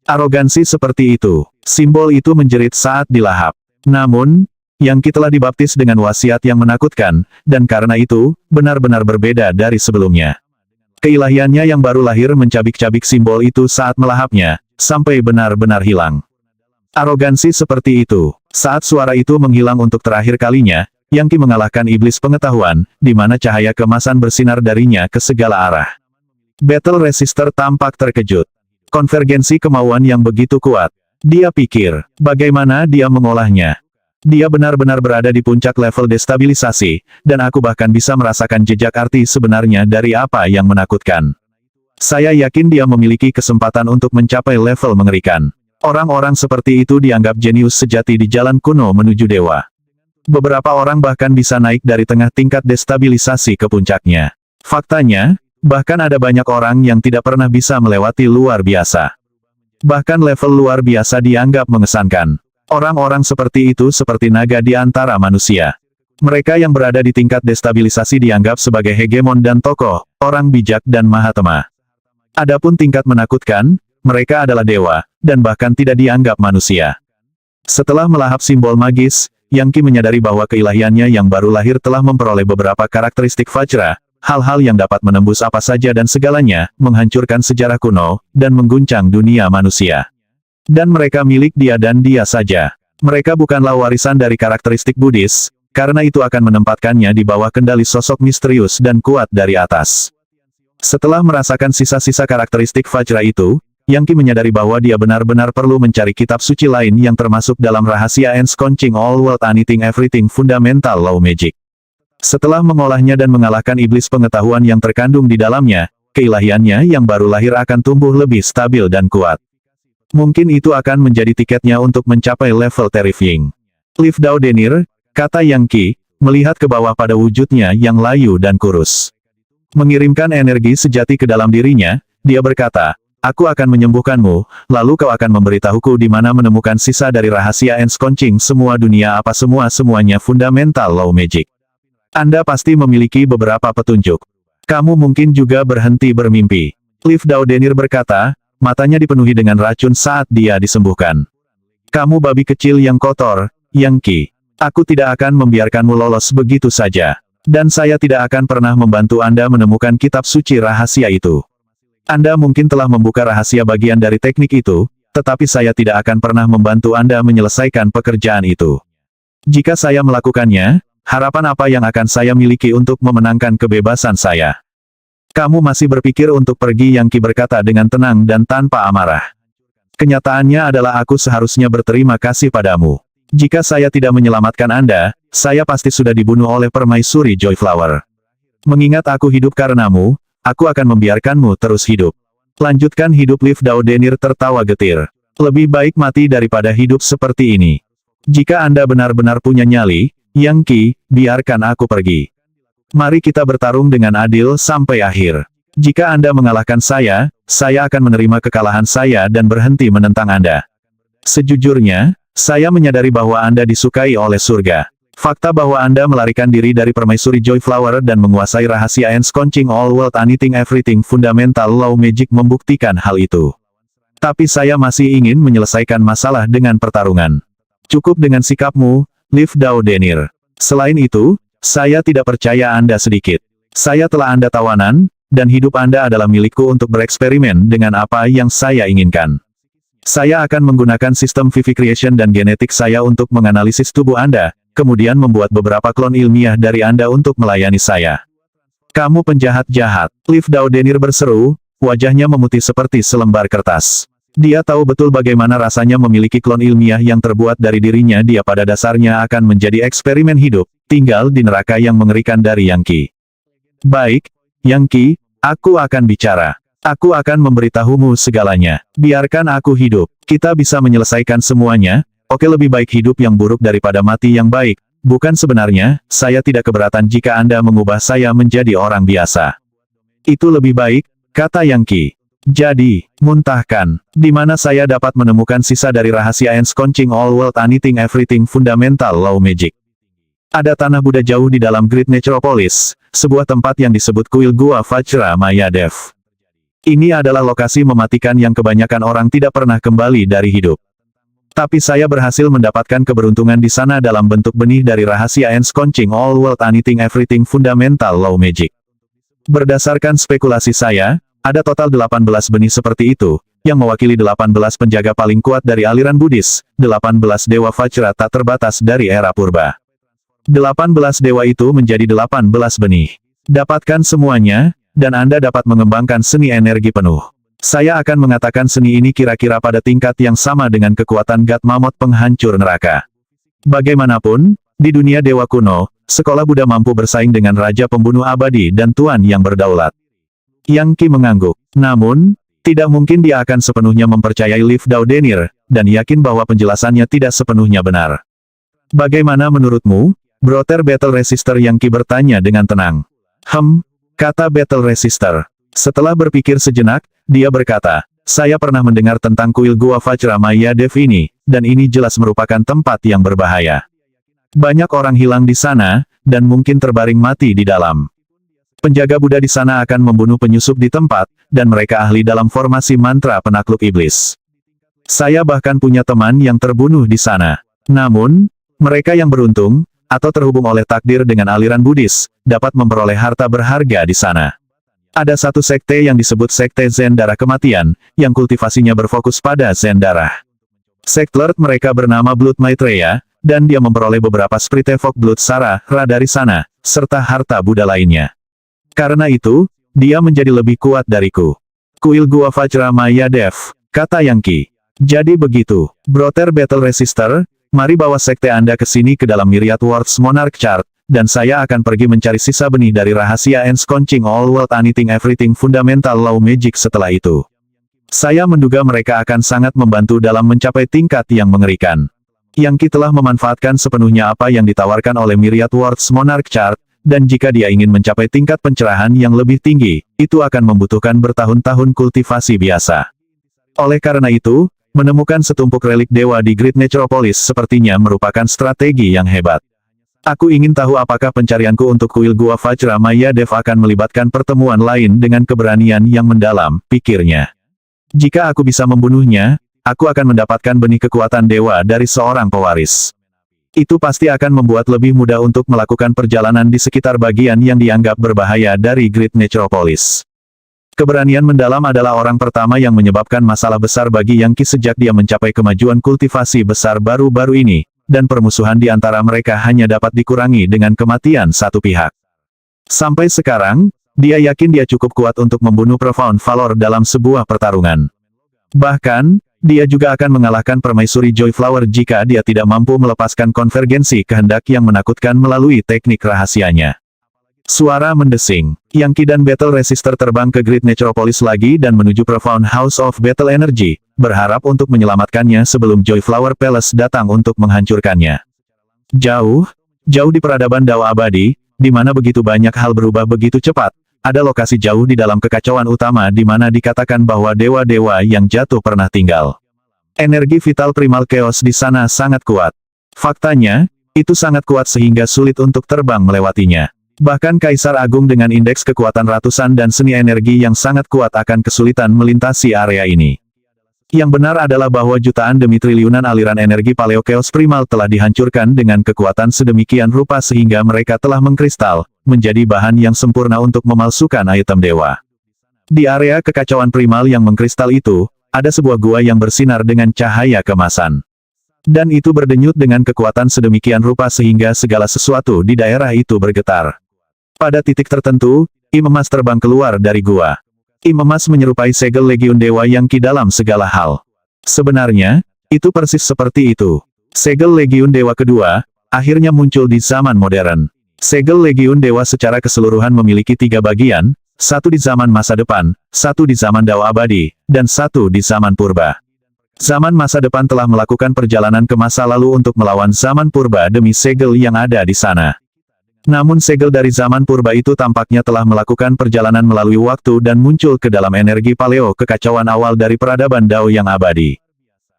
Arogansi seperti itu, simbol itu menjerit saat dilahap. Namun, Yang Qi telah dibaptis dengan wasiat yang menakutkan, dan karena itu, benar-benar berbeda dari sebelumnya. Keilahiannya yang baru lahir mencabik-cabik simbol itu saat melahapnya, sampai benar-benar hilang. Arogansi seperti itu. Saat suara itu menghilang untuk terakhir kalinya, Yang Qi mengalahkan iblis pengetahuan, di mana cahaya kemasan bersinar darinya ke segala arah. Battle Resistor tampak terkejut. Konvergensi kemauan yang begitu kuat. Dia pikir, bagaimana dia mengolahnya. Dia benar-benar berada di puncak level destabilisasi, dan aku bahkan bisa merasakan jejak arti sebenarnya dari apa yang menakutkan. Saya yakin dia memiliki kesempatan untuk mencapai level mengerikan. Orang-orang seperti itu dianggap jenius sejati di jalan kuno menuju dewa. Beberapa orang bahkan bisa naik dari tengah tingkat destabilisasi ke puncaknya. Faktanya, bahkan ada banyak orang yang tidak pernah bisa melewati luar biasa. Bahkan level luar biasa dianggap mengesankan. Orang-orang seperti itu seperti naga di antara manusia. Mereka yang berada di tingkat destabilisasi dianggap sebagai hegemon dan tokoh, orang bijak dan mahatema. Adapun tingkat menakutkan, mereka adalah dewa, dan bahkan tidak dianggap manusia. Setelah melahap simbol magis, Yang Qi menyadari bahwa keilahiannya yang baru lahir telah memperoleh beberapa karakteristik Vajra, hal-hal yang dapat menembus apa saja dan segalanya, menghancurkan sejarah kuno, dan mengguncang dunia manusia. Dan mereka milik dia dan dia saja. Mereka bukanlah warisan dari karakteristik Buddhis, karena itu akan menempatkannya di bawah kendali sosok misterius dan kuat dari atas. Setelah merasakan sisa-sisa karakteristik Vajra itu, Yang Qi menyadari bahwa dia benar-benar perlu mencari kitab suci lain yang termasuk dalam rahasia Ensconching All World Anything Everything Fundamental Law Magic. Setelah mengolahnya dan mengalahkan iblis pengetahuan yang terkandung di dalamnya, keilahiannya yang baru lahir akan tumbuh lebih stabil dan kuat. Mungkin itu akan menjadi tiketnya untuk mencapai level terrifying. Liv Dao Denir, kata Yang Qi, melihat ke bawah pada wujudnya yang layu dan kurus. Mengirimkan energi sejati ke dalam dirinya, dia berkata, "Aku akan menyembuhkanmu, lalu kau akan memberitahuku di mana menemukan sisa dari rahasia Ensconching semua dunia apa semuanya fundamental law magic. Anda pasti memiliki beberapa petunjuk. Kamu mungkin juga berhenti bermimpi." Liv Dao Denir berkata, matanya dipenuhi dengan racun saat dia disembuhkan. "Kamu babi kecil yang kotor, Yang Qi. Aku tidak akan membiarkanmu lolos begitu saja. Dan saya tidak akan pernah membantu Anda menemukan kitab suci rahasia itu. Anda mungkin telah membuka rahasia bagian dari teknik itu, tetapi saya tidak akan pernah membantu Anda menyelesaikan pekerjaan itu. Jika saya melakukannya, harapan apa yang akan saya miliki untuk memenangkan kebebasan saya?" "Kamu masih berpikir untuk pergi?" Yang Qi berkata dengan tenang dan tanpa amarah. "Kenyataannya adalah aku seharusnya berterima kasih padamu. Jika saya tidak menyelamatkan Anda, saya pasti sudah dibunuh oleh permaisuri Joyflower. Mengingat aku hidup karenamu, aku akan membiarkanmu terus hidup." Lanjutkan hidup. Liv Dao Denir tertawa getir. "Lebih baik mati daripada hidup seperti ini. Jika Anda benar-benar punya nyali, Yang Qi, biarkan aku pergi. Mari kita bertarung dengan adil sampai akhir. Jika Anda mengalahkan saya akan menerima kekalahan saya dan berhenti menentang Anda. Sejujurnya, saya menyadari bahwa Anda disukai oleh surga. Fakta bahwa Anda melarikan diri dari permaisuri Joyflower dan menguasai rahasia Ensconching All World Anything Everything Fundamental Law Magic membuktikan hal itu. Tapi saya masih ingin menyelesaikan masalah dengan pertarungan. Cukup dengan sikapmu, Liv Dao Denir. Selain itu, saya tidak percaya Anda sedikit. Saya telah Anda tawanan, dan hidup Anda adalah milikku untuk bereksperimen dengan apa yang saya inginkan. Saya akan menggunakan sistem Vivification dan genetik saya untuk menganalisis tubuh Anda, kemudian membuat beberapa klon ilmiah dari Anda untuk melayani saya." "Kamu penjahat jahat," Liv Dao Denir berseru, wajahnya memutih seperti selembar kertas. Dia tahu betul bagaimana rasanya memiliki klon ilmiah yang terbuat dari dirinya. Dia pada dasarnya akan menjadi eksperimen hidup, tinggal di neraka yang mengerikan dari Yang Qi. "Baik, Yang Qi, aku akan bicara. Aku akan memberitahumu segalanya. Biarkan aku hidup. Kita bisa menyelesaikan semuanya. Oke, lebih baik hidup yang buruk daripada mati yang baik. Bukan sebenarnya, saya tidak keberatan jika Anda mengubah saya menjadi orang biasa. Itu lebih baik," kata Yang Qi. "Jadi, muntahkan. Di mana saya dapat menemukan sisa dari rahasia Ensconching All World Anything Everything Fundamental Law Magic?" Ada tanah Buddha jauh di dalam Great Necropolis, sebuah tempat yang disebut kuil Gua Vajra Mayadev. Ini adalah lokasi mematikan yang kebanyakan orang tidak pernah kembali dari hidup. Tapi saya berhasil mendapatkan keberuntungan di sana dalam bentuk benih dari rahasia Ensconching All World Anything Everything Fundamental Law Magic. Berdasarkan spekulasi saya, ada total 18 benih seperti itu, yang mewakili 18 penjaga paling kuat dari aliran Buddhis, 18 dewa Vajra tak terbatas dari era purba. 18 dewa itu menjadi 18 benih. Dapatkan semuanya, dan Anda dapat mengembangkan seni energi penuh. Saya akan mengatakan seni ini kira-kira pada tingkat yang sama dengan kekuatan God Mammoth penghancur neraka. Bagaimanapun, di dunia dewa kuno, sekolah Buddha mampu bersaing dengan raja pembunuh abadi dan tuan yang berdaulat. Yang Qi mengangguk. Namun, tidak mungkin dia akan sepenuhnya mempercayai Liv Dao Denir, dan yakin bahwa penjelasannya tidak sepenuhnya benar. "Bagaimana menurutmu, Brother Battle Resister?" Yang Qi bertanya dengan tenang. Kata Battle Resister. Setelah berpikir sejenak, dia berkata, "Saya pernah mendengar tentang kuil Gua Vajra Mayadev ini, dan ini jelas merupakan tempat yang berbahaya. Banyak orang hilang di sana, dan mungkin terbaring mati di dalam. Penjaga Buddha di sana akan membunuh penyusup di tempat, dan mereka ahli dalam formasi mantra penakluk iblis. Saya bahkan punya teman yang terbunuh di sana. Namun, mereka yang beruntung, atau terhubung oleh takdir dengan aliran Buddhis, dapat memperoleh harta berharga di sana. Ada satu sekte yang disebut Sekte Zen Darah Kematian, yang kultivasinya berfokus pada Zen Darah. Sekte Lord mereka bernama Blood Maitreya, dan dia memperoleh beberapa Spritevok Blood Sara, Ra dari sana, serta harta Buddha lainnya. Karena itu, dia menjadi lebih kuat dariku. Kuil Gua Vajra Maya Dev, kata Yang Qi. Jadi begitu, Brother Battle Resistor, mari bawa sekte Anda ke sini ke dalam Myriad Worlds Monarch Chart, dan saya akan pergi mencari sisa benih dari rahasia Ensconching All World Anything Everything Fundamental Law Magic setelah itu. Saya menduga mereka akan sangat membantu dalam mencapai tingkat yang mengerikan. Yang Qi telah memanfaatkan sepenuhnya apa yang ditawarkan oleh Myriad Worlds Monarch Chart, dan jika dia ingin mencapai tingkat pencerahan yang lebih tinggi, itu akan membutuhkan bertahun-tahun kultivasi biasa. Oleh karena itu, menemukan setumpuk relik dewa di Great Necropolis sepertinya merupakan strategi yang hebat. Aku ingin tahu apakah pencarianku untuk kuil Gua Vajra Maya Dev akan melibatkan pertemuan lain dengan keberanian yang mendalam, pikirnya. Jika aku bisa membunuhnya, aku akan mendapatkan benih kekuatan dewa dari seorang pewaris. Itu pasti akan membuat lebih mudah untuk melakukan perjalanan di sekitar bagian yang dianggap berbahaya dari Great Necropolis. Keberanian mendalam adalah orang pertama yang menyebabkan masalah besar bagi Yang Qi sejak dia mencapai kemajuan kultivasi besar baru-baru ini, dan permusuhan di antara mereka hanya dapat dikurangi dengan kematian satu pihak. Sampai sekarang, dia yakin dia cukup kuat untuk membunuh Profound Valor dalam sebuah pertarungan. Bahkan, dia juga akan mengalahkan Permaisuri Joy Flower jika dia tidak mampu melepaskan konvergensi kehendak yang menakutkan melalui teknik rahasianya. Suara mendesing. Yang Qi dan Battle Resistor terbang ke Great Necropolis lagi dan menuju Profound House of Battle Energy, berharap untuk menyelamatkannya sebelum Joy Flower Palace datang untuk menghancurkannya. Jauh di peradaban Dao Abadi, di mana begitu banyak hal berubah begitu cepat, ada lokasi jauh di dalam kekacauan utama di mana dikatakan bahwa dewa-dewa yang jatuh pernah tinggal. Energi vital primal chaos di sana sangat kuat. Faktanya, itu sangat kuat sehingga sulit untuk terbang melewatinya. Bahkan Kaisar Agung dengan indeks kekuatan ratusan dan seni energi yang sangat kuat akan kesulitan melintasi area ini. Yang benar adalah bahwa jutaan demi triliunan aliran energi Paleo Chaos Primal telah dihancurkan dengan kekuatan sedemikian rupa sehingga mereka telah mengkristal, menjadi bahan yang sempurna untuk memalsukan item dewa. Di area kekacauan primal yang mengkristal itu, ada sebuah gua yang bersinar dengan cahaya kemasan. Dan itu berdenyut dengan kekuatan sedemikian rupa sehingga segala sesuatu di daerah itu bergetar. Pada titik tertentu, Im Emas terbang keluar dari gua. Im Emas menyerupai segel Legiun Dewa Yang Qi dalam segala hal. Sebenarnya, itu persis seperti itu. Segel Legiun Dewa kedua, akhirnya muncul di zaman modern. Segel Legiun Dewa secara keseluruhan memiliki 3 bagian, satu di zaman masa depan, satu di zaman Dao Abadi, dan satu di zaman purba. Zaman masa depan telah melakukan perjalanan ke masa lalu untuk melawan zaman purba demi segel yang ada di sana. Namun segel dari zaman purba itu tampaknya telah melakukan perjalanan melalui waktu dan muncul ke dalam energi paleo kekacauan awal dari peradaban Dao yang abadi.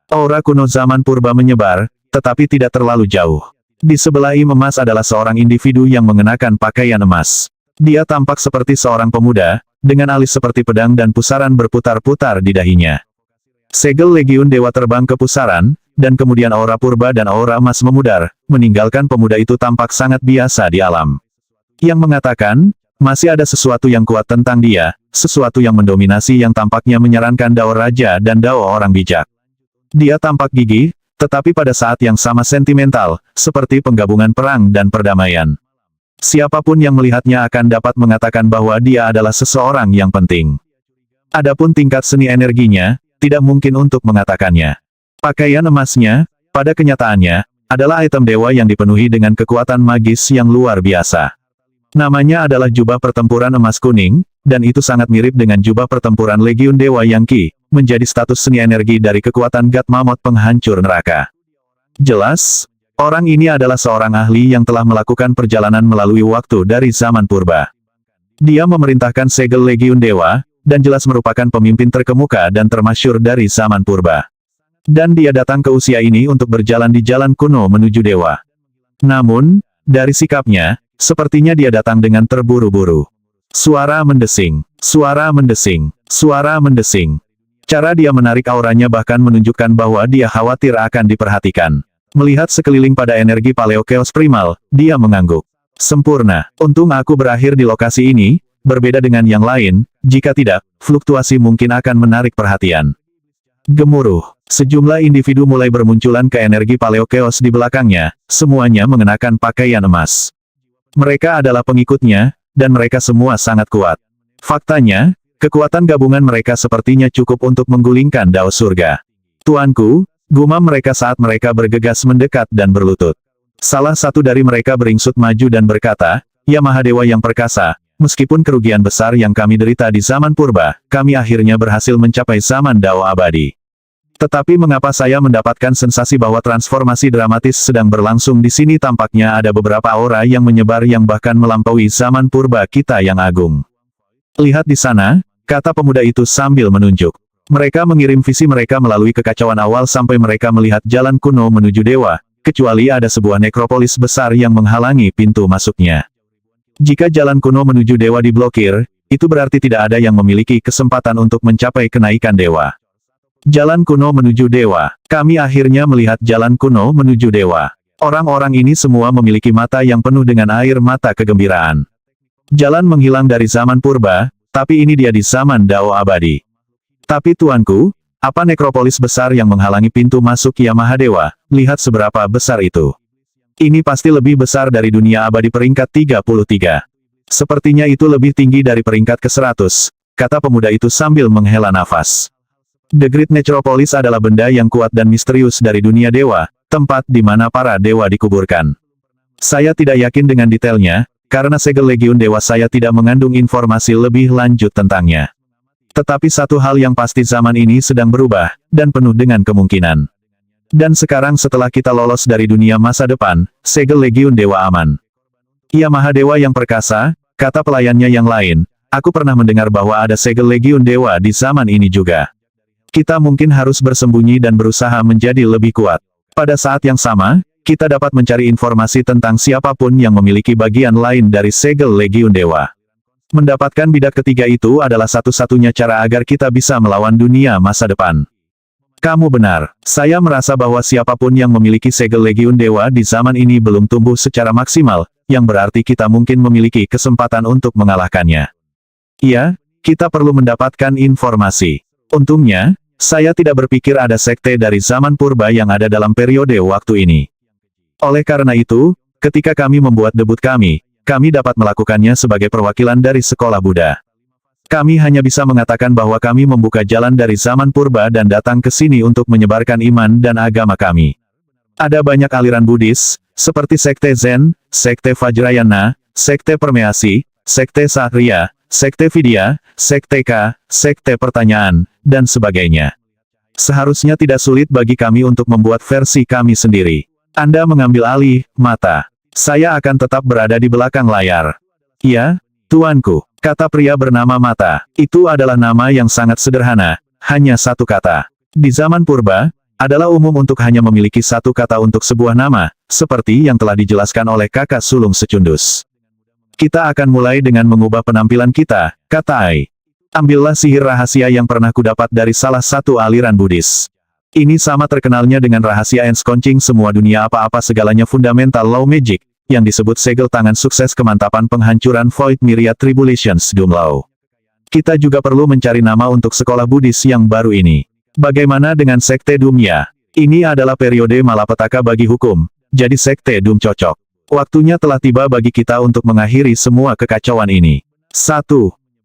Aura kuno zaman purba menyebar, tetapi tidak terlalu jauh. Di sebelah Im Emas adalah seorang individu yang mengenakan pakaian emas. Dia tampak seperti seorang pemuda, dengan alis seperti pedang dan pusaran berputar-putar di dahinya. Segel Legiun Dewa terbang ke pusaran, dan kemudian aura purba dan aura emas memudar, meninggalkan pemuda itu tampak sangat biasa di alam. Yang mengatakan, masih ada sesuatu yang kuat tentang dia, sesuatu yang mendominasi yang tampaknya menyarankan Dao Raja dan Dao orang bijak. Dia tampak gigih, tetapi pada saat yang sama sentimental, seperti penggabungan perang dan perdamaian. Siapapun yang melihatnya akan dapat mengatakan bahwa dia adalah seseorang yang penting. Adapun tingkat seni energinya, tidak mungkin untuk mengatakannya. Pakaian emasnya, pada kenyataannya, adalah item dewa yang dipenuhi dengan kekuatan magis yang luar biasa. Namanya adalah jubah pertempuran emas kuning, dan itu sangat mirip dengan jubah pertempuran Legiun Dewa Yang Qi, menjadi status seni energi dari kekuatan God Mammoth penghancur neraka. Jelas, orang ini adalah seorang ahli yang telah melakukan perjalanan melalui waktu dari zaman purba. Dia memerintahkan segel Legiun Dewa, dan jelas merupakan pemimpin terkemuka dan termasyur dari zaman purba. Dan dia datang ke usia ini untuk berjalan di jalan kuno menuju dewa. Namun, dari sikapnya, sepertinya dia datang dengan terburu-buru. Suara mendesing, suara mendesing, suara mendesing. Cara dia menarik auranya bahkan menunjukkan bahwa dia khawatir akan diperhatikan. Melihat sekeliling pada energi Paleo Chaos Primal, dia mengangguk. Sempurna. Untung aku berakhir di lokasi ini, berbeda dengan yang lain, jika tidak, fluktuasi mungkin akan menarik perhatian. Gemuruh. Sejumlah individu mulai bermunculan ke energi Paleo Chaos di belakangnya, semuanya mengenakan pakaian emas. Mereka adalah pengikutnya, dan mereka semua sangat kuat. Faktanya, kekuatan gabungan mereka sepertinya cukup untuk menggulingkan Dao Surga. Tuanku, gumam mereka saat mereka bergegas mendekat dan berlutut. Salah satu dari mereka beringsut maju dan berkata, "Ya Mahadewa yang perkasa, meskipun kerugian besar yang kami derita di zaman purba, kami akhirnya berhasil mencapai zaman Dao abadi. Tetapi mengapa saya mendapatkan sensasi bahwa transformasi dramatis sedang berlangsung di sini? Tampaknya ada beberapa aura yang menyebar yang bahkan melampaui zaman purba kita yang agung." "Lihat di sana," kata pemuda itu sambil menunjuk. Mereka mengirim visi mereka melalui kekacauan awal sampai mereka melihat jalan kuno menuju dewa, kecuali ada sebuah nekropolis besar yang menghalangi pintu masuknya. Jika jalan kuno menuju dewa diblokir, itu berarti tidak ada yang memiliki kesempatan untuk mencapai kenaikan dewa. Jalan kuno menuju dewa. Kami akhirnya melihat jalan kuno menuju dewa. Orang-orang ini semua memiliki mata yang penuh dengan air mata kegembiraan. Jalan menghilang dari zaman purba, tapi ini dia di zaman Dao abadi. Tapi tuanku, apa nekropolis besar yang menghalangi pintu masuk Ya Mahadewa? Lihat seberapa besar itu. Ini pasti lebih besar dari dunia abadi peringkat 33. Sepertinya itu lebih tinggi dari peringkat ke-100, kata pemuda itu sambil menghela nafas. The Great Necropolis adalah benda yang kuat dan misterius dari dunia dewa, tempat di mana para dewa dikuburkan. Saya tidak yakin dengan detailnya, karena segel Legiun Dewa saya tidak mengandung informasi lebih lanjut tentangnya. Tetapi satu hal yang pasti, zaman ini sedang berubah, dan penuh dengan kemungkinan. Dan sekarang setelah kita lolos dari dunia masa depan, segel Legiun Dewa aman. Ya Mahadewa yang perkasa, kata pelayannya yang lain, aku pernah mendengar bahwa ada segel Legiun Dewa di zaman ini juga. Kita mungkin harus bersembunyi dan berusaha menjadi lebih kuat. Pada saat yang sama, kita dapat mencari informasi tentang siapapun yang memiliki bagian lain dari segel Legiun Dewa. Mendapatkan bidak ketiga itu adalah satu-satunya cara agar kita bisa melawan dunia masa depan. Kamu benar. Saya merasa bahwa siapapun yang memiliki segel Legiun Dewa di zaman ini belum tumbuh secara maksimal, yang berarti kita mungkin memiliki kesempatan untuk mengalahkannya. Iya, kita perlu mendapatkan informasi. Untungnya, saya tidak berpikir ada sekte dari zaman purba yang ada dalam periode waktu ini. Oleh karena itu, ketika kami membuat debut kami dapat melakukannya sebagai perwakilan dari sekolah Buddha. Kami hanya bisa mengatakan bahwa kami membuka jalan dari zaman purba dan datang ke sini untuk menyebarkan iman dan agama kami. Ada banyak aliran Buddhis, seperti Sekte Zen, Sekte Vajrayana, Sekte Permeasi, Sekte Sahrya, Sekte Vidya, Sekte K, Sekte Pertanyaan, dan sebagainya. Seharusnya tidak sulit bagi kami untuk membuat versi kami sendiri. Anda mengambil alih mata. Saya akan tetap berada di belakang layar. Ya, tuanku, kata pria bernama Mata. Itu adalah nama yang sangat sederhana, hanya satu kata. Di zaman purba, adalah umum untuk hanya memiliki satu kata untuk sebuah nama, seperti yang telah dijelaskan oleh kakak sulung Secundus. Kita akan mulai dengan mengubah penampilan kita, kata Ai. Ambillah sihir rahasia yang pernah kudapat dari salah satu aliran Buddhis. Ini sama terkenalnya dengan rahasia ensconcing semua dunia apa-apa segalanya fundamental law magic, yang disebut segel tangan sukses kemantapan penghancuran Void Myriad Tribulations Doom Law. Kita juga perlu mencari nama untuk sekolah Buddhis yang baru ini. Bagaimana dengan Sekte Doom ya? Ini adalah periode malapetaka bagi hukum, jadi Sekte Doom cocok. Waktunya telah tiba bagi kita untuk mengakhiri semua kekacauan ini. 1.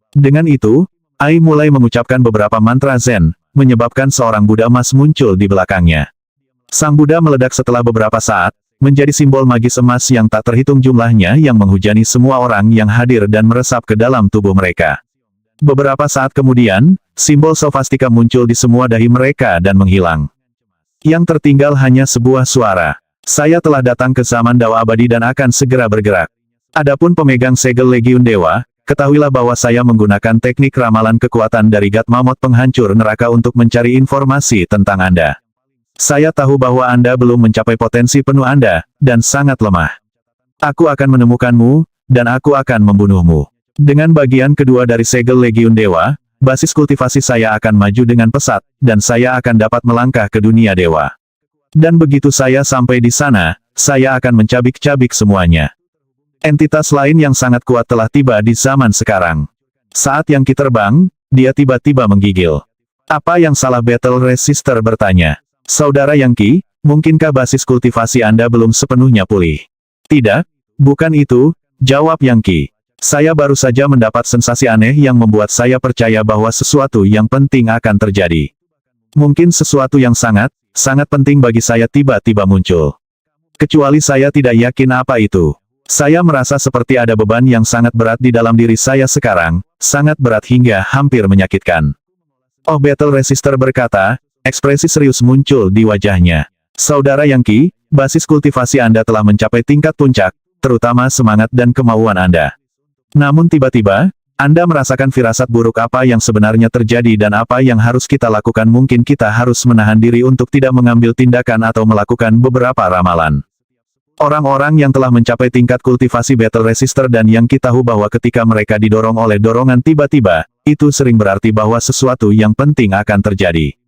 Dengan itu, Ai mulai mengucapkan beberapa mantra Zen, menyebabkan seorang Buddha emas muncul di belakangnya. Sang Buddha meledak setelah beberapa saat, menjadi simbol magis emas yang tak terhitung jumlahnya yang menghujani semua orang yang hadir dan meresap ke dalam tubuh mereka. Beberapa saat kemudian, simbol svastika muncul di semua dahi mereka dan menghilang. Yang tertinggal hanya sebuah suara. Saya telah datang ke zaman Dao abadi dan akan segera bergerak. Adapun pemegang segel Legiun Dewa, ketahuilah bahwa saya menggunakan teknik ramalan kekuatan dari God Mammoth penghancur neraka untuk mencari informasi tentang Anda. Saya tahu bahwa Anda belum mencapai potensi penuh Anda, dan sangat lemah. Aku akan menemukanmu, dan aku akan membunuhmu. Dengan bagian kedua dari segel Legiun Dewa, basis kultivasi saya akan maju dengan pesat, dan saya akan dapat melangkah ke dunia dewa. Dan begitu saya sampai di sana, saya akan mencabik-cabik semuanya. Entitas lain yang sangat kuat telah tiba di zaman sekarang. Saat Yang Qi terbang, dia tiba-tiba menggigil. Apa yang salah? Battle Resistor bertanya. Saudara Yang Qi, mungkinkah basis kultivasi Anda belum sepenuhnya pulih? Tidak, bukan itu, jawab Yang Qi. Saya baru saja mendapat sensasi aneh yang membuat saya percaya bahwa sesuatu yang penting akan terjadi. Mungkin sesuatu yang sangat penting bagi saya tiba-tiba muncul. Kecuali saya tidak yakin apa itu. Saya merasa seperti ada beban yang sangat berat di dalam diri saya sekarang, sangat berat hingga hampir menyakitkan. Oh, Battle Resistor berkata, ekspresi serius muncul di wajahnya. Saudara Yang Qi, basis kultivasi Anda telah mencapai tingkat puncak, terutama semangat dan kemauan Anda. Namun tiba-tiba, Anda merasakan firasat buruk. Apa yang sebenarnya terjadi dan apa yang harus kita lakukan? Mungkin kita harus menahan diri untuk tidak mengambil tindakan atau melakukan beberapa ramalan. Orang-orang yang telah mencapai tingkat kultivasi Battle Resistor dan Yang Qi tahu bahwa ketika mereka didorong oleh dorongan tiba-tiba, itu sering berarti bahwa sesuatu yang penting akan terjadi.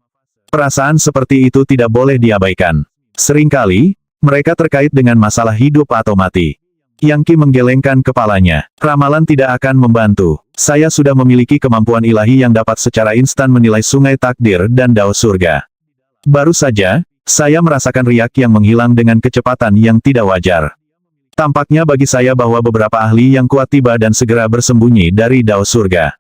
Perasaan seperti itu tidak boleh diabaikan. Seringkali, mereka terkait dengan masalah hidup atau mati. Yang Qi menggelengkan kepalanya. Ramalan tidak akan membantu. Saya sudah memiliki kemampuan ilahi yang dapat secara instan menilai sungai takdir dan dao surga. Baru saja, saya merasakan riak yang menghilang dengan kecepatan yang tidak wajar. Tampaknya bagi saya bahwa beberapa ahli yang kuat tiba dan segera bersembunyi dari dao surga.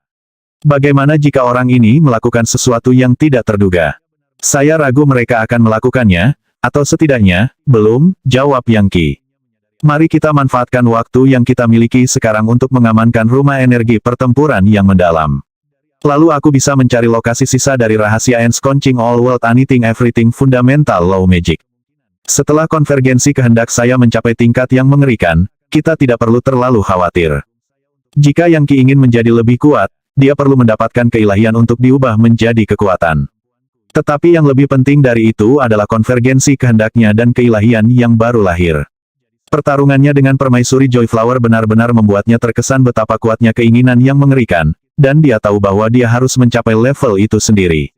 Bagaimana jika orang ini melakukan sesuatu yang tidak terduga? Saya ragu mereka akan melakukannya, atau setidaknya, belum, jawab Yang Qi. Mari kita manfaatkan waktu yang kita miliki sekarang untuk mengamankan rumah energi pertempuran yang mendalam. Lalu aku bisa mencari lokasi sisa dari rahasia Ensconching All World Anything Everything Fundamental Law Magic. Setelah konvergensi kehendak saya mencapai tingkat yang mengerikan, kita tidak perlu terlalu khawatir. Jika Yang Qi ingin menjadi lebih kuat, dia perlu mendapatkan keilahian untuk diubah menjadi kekuatan. Tetapi yang lebih penting dari itu adalah konvergensi kehendaknya dan keilahian yang baru lahir. Pertarungannya dengan permaisuri Joyflower benar-benar membuatnya terkesan betapa kuatnya keinginan yang mengerikan, dan dia tahu bahwa dia harus mencapai level itu sendiri.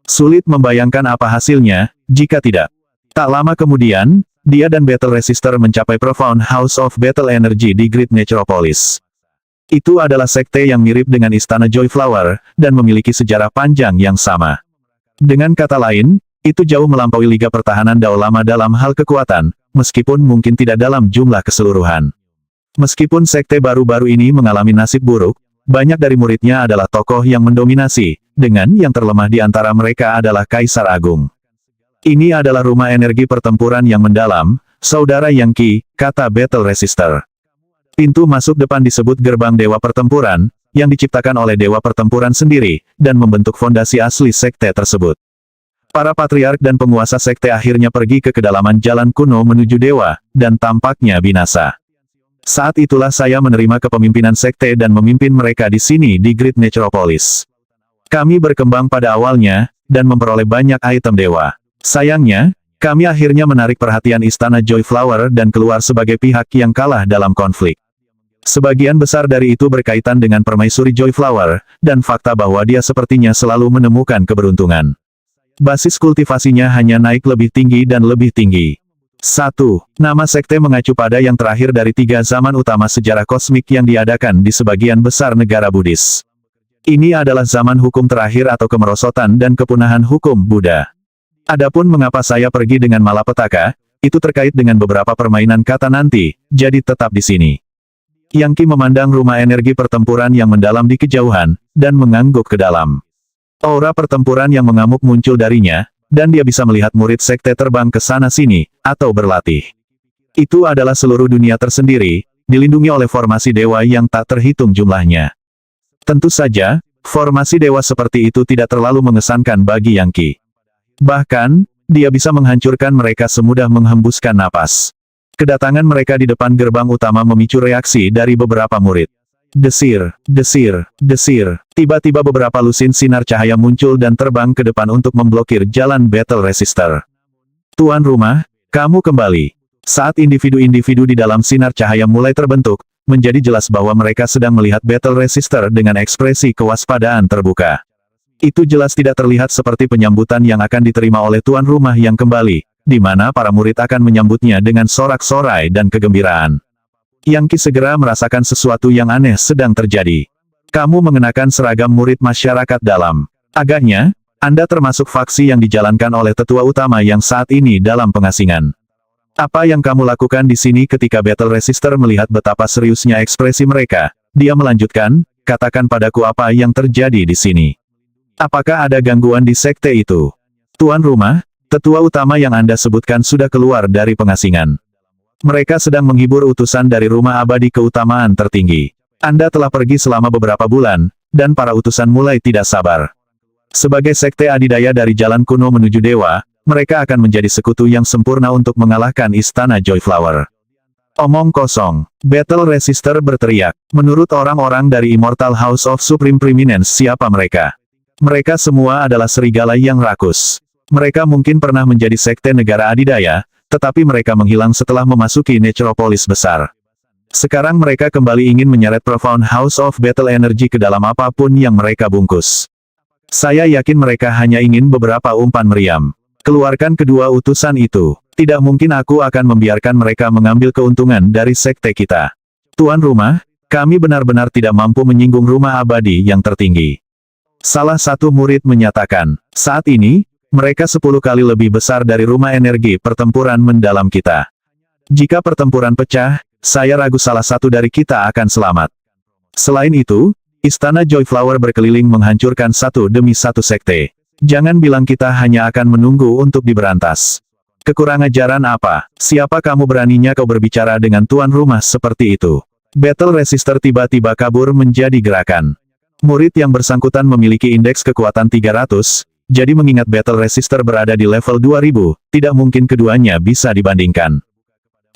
Sulit membayangkan apa hasilnya, jika tidak. Tak lama kemudian, dia dan Battle Resistor mencapai Profound House of Battle Energy di Great Necropolis. Itu adalah sekte yang mirip dengan Istana Joyflower, dan memiliki sejarah panjang yang sama. Dengan kata lain, itu jauh melampaui Liga Pertahanan Dao Lama dalam hal kekuatan, meskipun mungkin tidak dalam jumlah keseluruhan. Meskipun sekte baru-baru ini mengalami nasib buruk, banyak dari muridnya adalah tokoh yang mendominasi, dengan yang terlemah di antara mereka adalah Kaisar Agung. Ini adalah rumah energi pertempuran yang mendalam, Saudara Yang Qi, kata Battle Resistor. Pintu masuk depan disebut Gerbang Dewa Pertempuran, yang diciptakan oleh Dewa Pertempuran sendiri, dan membentuk fondasi asli sekte tersebut. Para patriark dan penguasa sekte akhirnya pergi ke kedalaman jalan kuno menuju dewa, dan tampaknya binasa. Saat itulah saya menerima kepemimpinan sekte dan memimpin mereka di sini di Great Necropolis. Kami berkembang pada awalnya, dan memperoleh banyak item dewa. Sayangnya, kami akhirnya menarik perhatian Istana Joyflower dan keluar sebagai pihak yang kalah dalam konflik. Sebagian besar dari itu berkaitan dengan permaisuri Joyflower, dan fakta bahwa dia sepertinya selalu menemukan keberuntungan. Basis kultivasinya hanya naik lebih tinggi dan lebih tinggi. 1. Nama sekte mengacu pada yang terakhir dari 3 zaman utama sejarah kosmik yang diadakan di sebagian besar negara Buddhis. Ini adalah zaman hukum terakhir atau kemerosotan dan kepunahan hukum Buddha. Adapun mengapa saya pergi dengan malapetaka, itu terkait dengan beberapa permainan kata nanti, jadi tetap di sini. Yang Qi memandang rumah energi pertempuran yang mendalam di kejauhan, dan mengangguk ke dalam. Aura pertempuran yang mengamuk muncul darinya, dan dia bisa melihat murid sekte terbang ke sana-sini, atau berlatih. Itu adalah seluruh dunia tersendiri, dilindungi oleh formasi dewa yang tak terhitung jumlahnya. Tentu saja, formasi dewa seperti itu tidak terlalu mengesankan bagi Yang Qi. Bahkan, dia bisa menghancurkan mereka semudah menghembuskan napas. Kedatangan mereka di depan gerbang utama memicu reaksi dari beberapa murid. Desir, desir, desir. Tiba-tiba beberapa lusin sinar cahaya muncul dan terbang ke depan untuk memblokir jalan Battle Resistor. Tuan rumah, kamu kembali. Saat individu-individu di dalam sinar cahaya mulai terbentuk, menjadi jelas bahwa mereka sedang melihat Battle Resistor dengan ekspresi kewaspadaan terbuka. Itu jelas tidak terlihat seperti penyambutan yang akan diterima oleh tuan rumah yang kembali, di mana para murid akan menyambutnya dengan sorak-sorai dan kegembiraan. Yang Qi segera merasakan sesuatu yang aneh sedang terjadi. Kamu mengenakan seragam murid masyarakat dalam. Agaknya, Anda termasuk faksi yang dijalankan oleh tetua utama yang saat ini dalam pengasingan. Apa yang kamu lakukan di sini? Ketika Battle Resister melihat betapa seriusnya ekspresi mereka, dia melanjutkan, katakan padaku apa yang terjadi di sini. Apakah ada gangguan di sekte itu? Tuan rumah, tetua utama yang Anda sebutkan sudah keluar dari pengasingan. Mereka sedang menghibur utusan dari rumah abadi keutamaan tertinggi. Anda telah pergi selama beberapa bulan, dan para utusan mulai tidak sabar. Sebagai sekte adidaya dari jalan kuno menuju dewa, mereka akan menjadi sekutu yang sempurna untuk mengalahkan istana Joyflower. Omong kosong. Battle Resister berteriak. Menurut orang-orang dari Immortal House of Supreme Preeminence, siapa mereka? Mereka semua adalah serigala yang rakus. Mereka mungkin pernah menjadi sekte negara adidaya, tetapi mereka menghilang setelah memasuki Necropolis besar. Sekarang mereka kembali ingin menyeret Profound House of Battle Energy ke dalam apapun yang mereka bungkus. Saya yakin mereka hanya ingin beberapa umpan meriam. Keluarkan kedua utusan itu. Tidak mungkin aku akan membiarkan mereka mengambil keuntungan dari sekte kita. Tuan rumah, kami benar-benar tidak mampu menyinggung rumah abadi yang tertinggi. Salah satu murid menyatakan, saat ini, mereka 10 kali lebih besar dari rumah energi pertempuran mendalam kita. Jika pertempuran pecah, saya ragu salah satu dari kita akan selamat. Selain itu, Istana Joyflower berkeliling menghancurkan satu demi satu sekte. Jangan bilang kita hanya akan menunggu untuk diberantas. Kekurang ajaran apa? Siapa kamu beraninya kau berbicara dengan tuan rumah seperti itu? Battle Resister tiba-tiba kabur menjadi gerakan. Murid yang bersangkutan memiliki indeks kekuatan 300, jadi mengingat Battle Resister berada di level 2000, tidak mungkin keduanya bisa dibandingkan.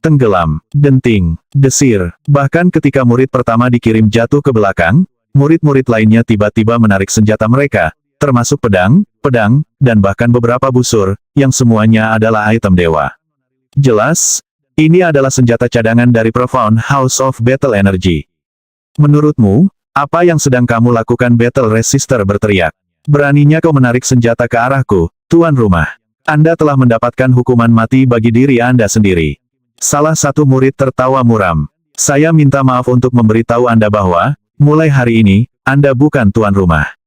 Tenggelam, denting, desir. Bahkan ketika murid pertama dikirim jatuh ke belakang, murid-murid lainnya tiba-tiba menarik senjata mereka, termasuk pedang, dan bahkan beberapa busur, yang semuanya adalah item dewa. Jelas, ini adalah senjata cadangan dari Profound House of Battle Energy. Menurutmu, apa yang sedang kamu lakukan? Battle Resister berteriak. Beraninya kau menarik senjata ke arahku, tuan rumah. Anda telah mendapatkan hukuman mati bagi diri Anda sendiri. Salah satu murid tertawa muram. Saya minta maaf untuk memberitahu Anda bahwa, mulai hari ini, Anda bukan tuan rumah.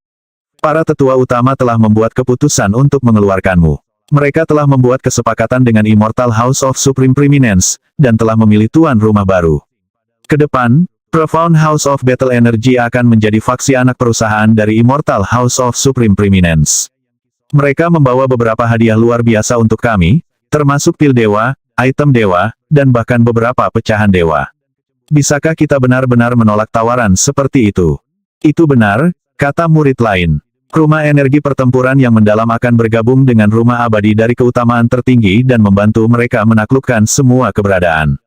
Para tetua utama telah membuat keputusan untuk mengeluarkanmu. Mereka telah membuat kesepakatan dengan Immortal House of Supreme Preeminence, dan telah memilih tuan rumah baru. Kedepan, Profound House of Battle Energy akan menjadi faksi anak perusahaan dari Immortal House of Supreme Preeminence. Mereka membawa beberapa hadiah luar biasa untuk kami, termasuk pil dewa, item dewa, dan bahkan beberapa pecahan dewa. Bisakah kita benar-benar menolak tawaran seperti itu? Itu benar, kata murid lain. Rumah energi pertempuran yang mendalam akan bergabung dengan rumah abadi dari keutamaan tertinggi dan membantu mereka menaklukkan semua keberadaan.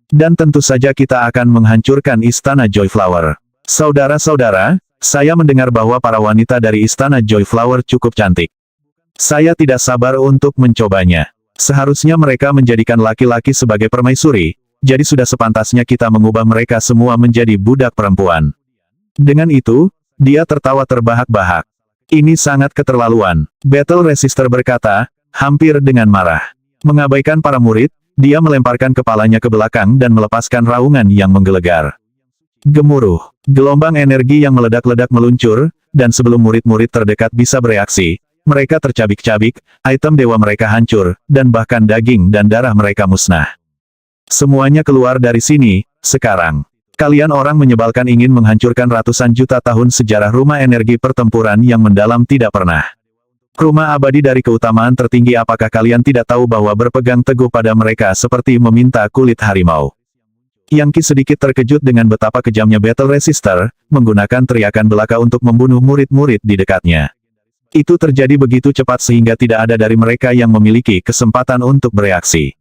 Dan tentu saja kita akan menghancurkan Istana Joyflower. Saudara-saudara, saya mendengar bahwa para wanita dari Istana Joyflower cukup cantik. Saya tidak sabar untuk mencobanya. Seharusnya mereka menjadikan laki-laki sebagai permaisuri, jadi sudah sepantasnya kita mengubah mereka semua menjadi budak perempuan. Dengan itu, dia tertawa terbahak-bahak. Ini sangat keterlaluan. Battle Resister berkata, hampir dengan marah. Mengabaikan para murid, dia melemparkan kepalanya ke belakang dan melepaskan raungan yang menggelegar. Gemuruh. Gelombang energi yang meledak-ledak meluncur, dan sebelum murid-murid terdekat bisa bereaksi, mereka tercabik-cabik, item dewa mereka hancur, dan bahkan daging dan darah mereka musnah. Semuanya keluar dari sini, sekarang. Kalian orang menyebalkan ingin menghancurkan ratusan juta tahun sejarah rumah energi pertempuran yang mendalam tidak pernah. Rumah abadi dari keutamaan tertinggi, apakah kalian tidak tahu bahwa berpegang teguh pada mereka seperti meminta kulit harimau? Yang Qi sedikit terkejut dengan betapa kejamnya Battle Resister, menggunakan teriakan belaka untuk membunuh murid-murid di dekatnya. Itu terjadi begitu cepat sehingga tidak ada dari mereka yang memiliki kesempatan untuk bereaksi.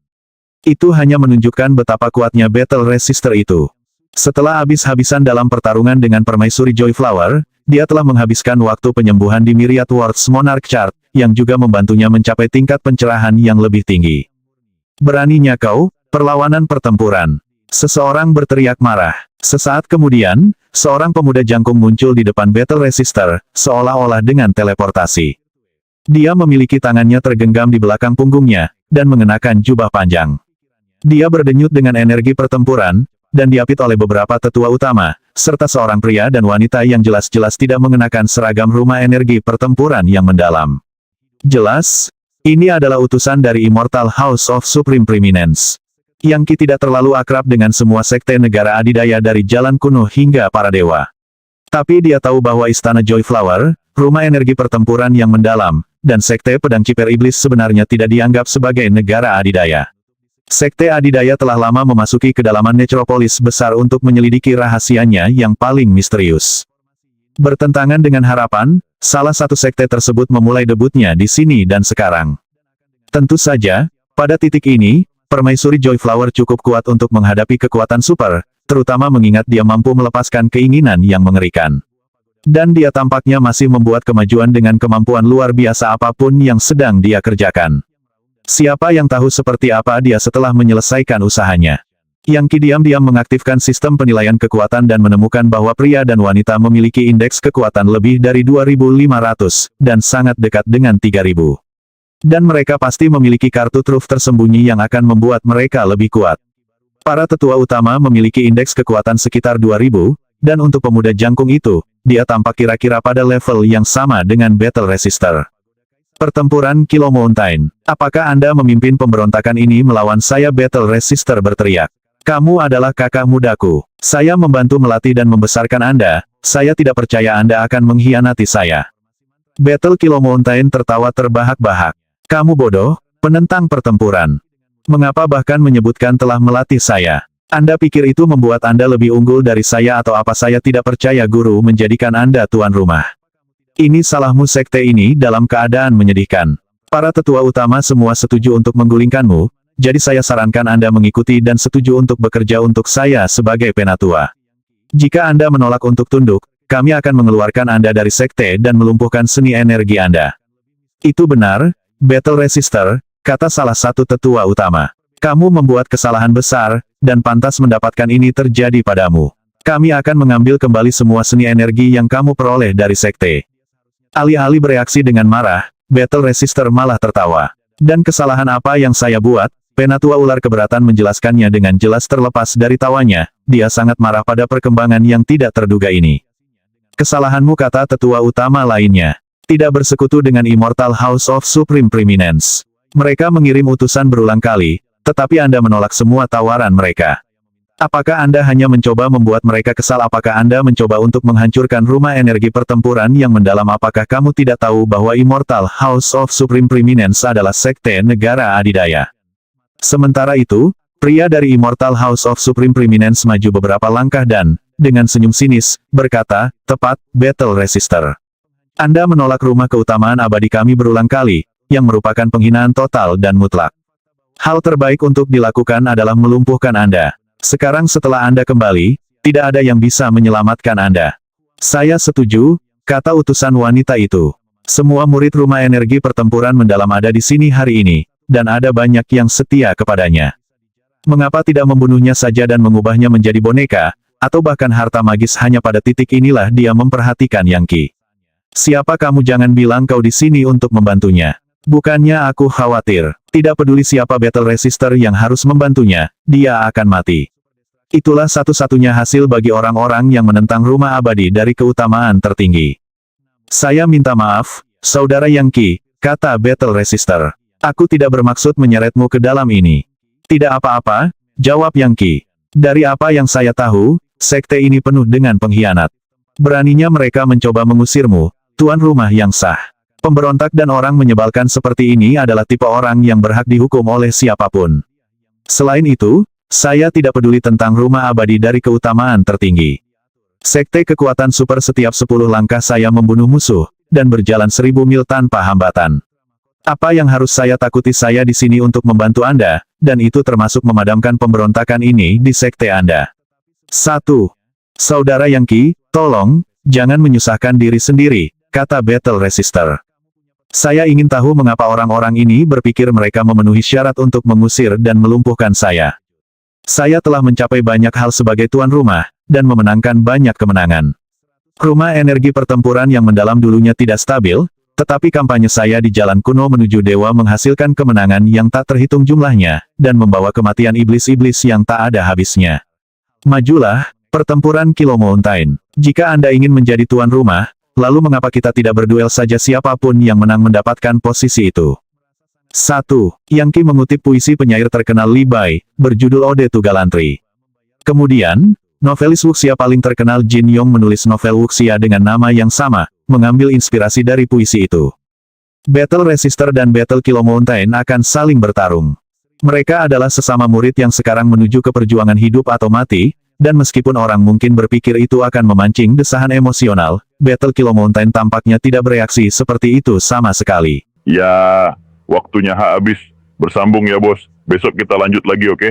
Itu hanya menunjukkan betapa kuatnya Battle Resister itu. Setelah habis-habisan dalam pertarungan dengan permaisuri Joyflower, dia telah menghabiskan waktu penyembuhan di Myriad Worlds Monarch Chart, yang juga membantunya mencapai tingkat pencerahan yang lebih tinggi. Beraninya kau, perlawanan pertempuran. Seseorang berteriak marah. Sesaat kemudian, seorang pemuda jangkung muncul di depan Battle Resister, seolah-olah dengan teleportasi. Dia memiliki tangannya tergenggam di belakang punggungnya, dan mengenakan jubah panjang. Dia berdenyut dengan energi pertempuran, dan diapit oleh beberapa tetua utama, serta seorang pria dan wanita yang jelas-jelas tidak mengenakan seragam rumah energi pertempuran yang mendalam. Jelas, ini adalah utusan dari Immortal House of Supreme Preeminence. Yang Qi tidak terlalu akrab dengan semua sekte negara adidaya dari zaman kuno hingga para dewa. Tapi dia tahu bahwa Istana Joy Flower, rumah energi pertempuran yang mendalam, dan Sekte Pedang Ciper Iblis sebenarnya tidak dianggap sebagai negara adidaya. Sekte adidaya telah lama memasuki kedalaman Necropolis besar untuk menyelidiki rahasianya yang paling misterius. Bertentangan dengan harapan, salah satu sekte tersebut memulai debutnya di sini dan sekarang. Tentu saja, pada titik ini, Permaisuri Joy Flower cukup kuat untuk menghadapi kekuatan super, terutama mengingat dia mampu melepaskan keinginan yang mengerikan. Dan dia tampaknya masih membuat kemajuan dengan kemampuan luar biasa apapun yang sedang dia kerjakan. Siapa yang tahu seperti apa dia setelah menyelesaikan usahanya. Yang Qi diam-diam mengaktifkan sistem penilaian kekuatan dan menemukan bahwa pria dan wanita memiliki indeks kekuatan lebih dari 2.500, dan sangat dekat dengan 3.000. Dan mereka pasti memiliki kartu truf tersembunyi yang akan membuat mereka lebih kuat. Para tetua utama memiliki indeks kekuatan sekitar 2.000, dan untuk pemuda jangkung itu, dia tampak kira-kira pada level yang sama dengan Battle Resister. Pertempuran Kilo Mountain. Apakah Anda memimpin pemberontakan ini melawan saya? Battle Resister berteriak. Kamu adalah kakak mudaku. Saya membantu melatih dan membesarkan Anda, saya tidak percaya Anda akan mengkhianati saya. Battle Kilo Mountain tertawa terbahak-bahak. Kamu bodoh, penentang pertempuran. Mengapa bahkan menyebutkan telah melatih saya? Anda pikir itu membuat Anda lebih unggul dari saya atau apa? Saya tidak percaya guru menjadikan Anda tuan rumah. Ini salahmu. Sekte ini dalam keadaan menyedihkan. Para tetua utama semua setuju untuk menggulingkanmu, jadi saya sarankan Anda mengikuti dan setuju untuk bekerja untuk saya sebagai penatua. Jika Anda menolak untuk tunduk, kami akan mengeluarkan Anda dari sekte dan melumpuhkan seni energi Anda. Itu benar, Battle Resister, kata salah satu tetua utama. Kamu membuat kesalahan besar, dan pantas mendapatkan ini terjadi padamu. Kami akan mengambil kembali semua seni energi yang kamu peroleh dari sekte. Alih-alih bereaksi dengan marah, Battle Resister malah tertawa. Dan kesalahan apa yang saya buat? Penatua ular keberatan menjelaskannya dengan jelas. Terlepas dari tawanya, dia sangat marah pada perkembangan yang tidak terduga ini. Kesalahanmu, kata tetua utama lainnya. Tidak bersekutu dengan Immortal House of Supreme Preeminence. Mereka mengirim utusan berulang kali, tetapi Anda menolak semua tawaran mereka. Apakah Anda hanya mencoba membuat mereka kesal? Apakah Anda mencoba untuk menghancurkan rumah energi pertempuran yang mendalam? Apakah kamu tidak tahu bahwa Immortal House of Supreme Preeminence adalah sekte negara adidaya? Sementara itu, pria dari Immortal House of Supreme Preeminence maju beberapa langkah dan, dengan senyum sinis, berkata, tepat, Battle Resister. Anda menolak rumah keutamaan abadi kami berulang kali, yang merupakan penghinaan total dan mutlak. Hal terbaik untuk dilakukan adalah melumpuhkan Anda. Sekarang setelah Anda kembali, tidak ada yang bisa menyelamatkan Anda. Saya setuju, kata utusan wanita itu. Semua murid rumah energi pertempuran mendalam ada di sini hari ini, dan ada banyak yang setia kepadanya. Mengapa tidak membunuhnya saja dan mengubahnya menjadi boneka, atau bahkan harta magis? Hanya pada titik inilah dia memperhatikan Yang Qi. Siapa kamu? Jangan bilang kau di sini untuk membantunya. Bukannya aku khawatir. Tidak peduli siapa Battle Resister yang harus membantunya, dia akan mati. Itulah satu-satunya hasil bagi orang-orang yang menentang rumah abadi dari keutamaan tertinggi. Saya minta maaf, Saudara Yang Qi, kata Battle Resister. Aku tidak bermaksud menyeretmu ke dalam ini. Tidak apa-apa, jawab Yang Qi. Dari apa yang saya tahu, sekte ini penuh dengan pengkhianat. Beraninya mereka mencoba mengusirmu, tuan rumah yang sah. Pemberontak dan orang menyebalkan seperti ini adalah tipe orang yang berhak dihukum oleh siapapun. Selain itu, saya tidak peduli tentang rumah abadi dari keutamaan tertinggi. Sekte kekuatan super. Setiap 10 langkah saya membunuh musuh, dan berjalan 1000 mil tanpa hambatan. Apa yang harus saya takuti? Saya di sini untuk membantu Anda, dan itu termasuk memadamkan pemberontakan ini di sekte Anda. 1. Saudara Yang Qi, tolong, jangan menyusahkan diri sendiri, kata Battle Resister. Saya ingin tahu mengapa orang-orang ini berpikir mereka memenuhi syarat untuk mengusir dan melumpuhkan saya. Saya telah mencapai banyak hal sebagai tuan rumah, dan memenangkan banyak kemenangan. Rumah energi pertempuran yang mendalam dulunya tidak stabil, Tetapi kampanye saya di jalan kuno menuju dewa menghasilkan kemenangan yang tak terhitung jumlahnya, dan membawa kematian iblis-iblis yang tak ada habisnya. Majulah, pertempuran Kilo Mountain. Jika Anda ingin menjadi tuan rumah, lalu mengapa kita tidak berduel saja, siapapun yang menang mendapatkan posisi itu. 1. Yang Qi mengutip puisi penyair terkenal Li Bai, berjudul Ode to Gallantry. Kemudian, novelis wuxia paling terkenal Jin Yong menulis novel wuxia dengan nama yang sama, mengambil inspirasi dari puisi itu. Battle Resistor dan Battle Kilo Mountain akan saling bertarung. Mereka adalah sesama murid yang sekarang menuju ke perjuangan hidup atau mati, dan meskipun orang mungkin berpikir itu akan memancing desahan emosional, Battle Kilo Mountain tampaknya tidak bereaksi seperti itu sama sekali. Ya, waktunya habis. Bersambung ya bos. Besok kita lanjut lagi, oke?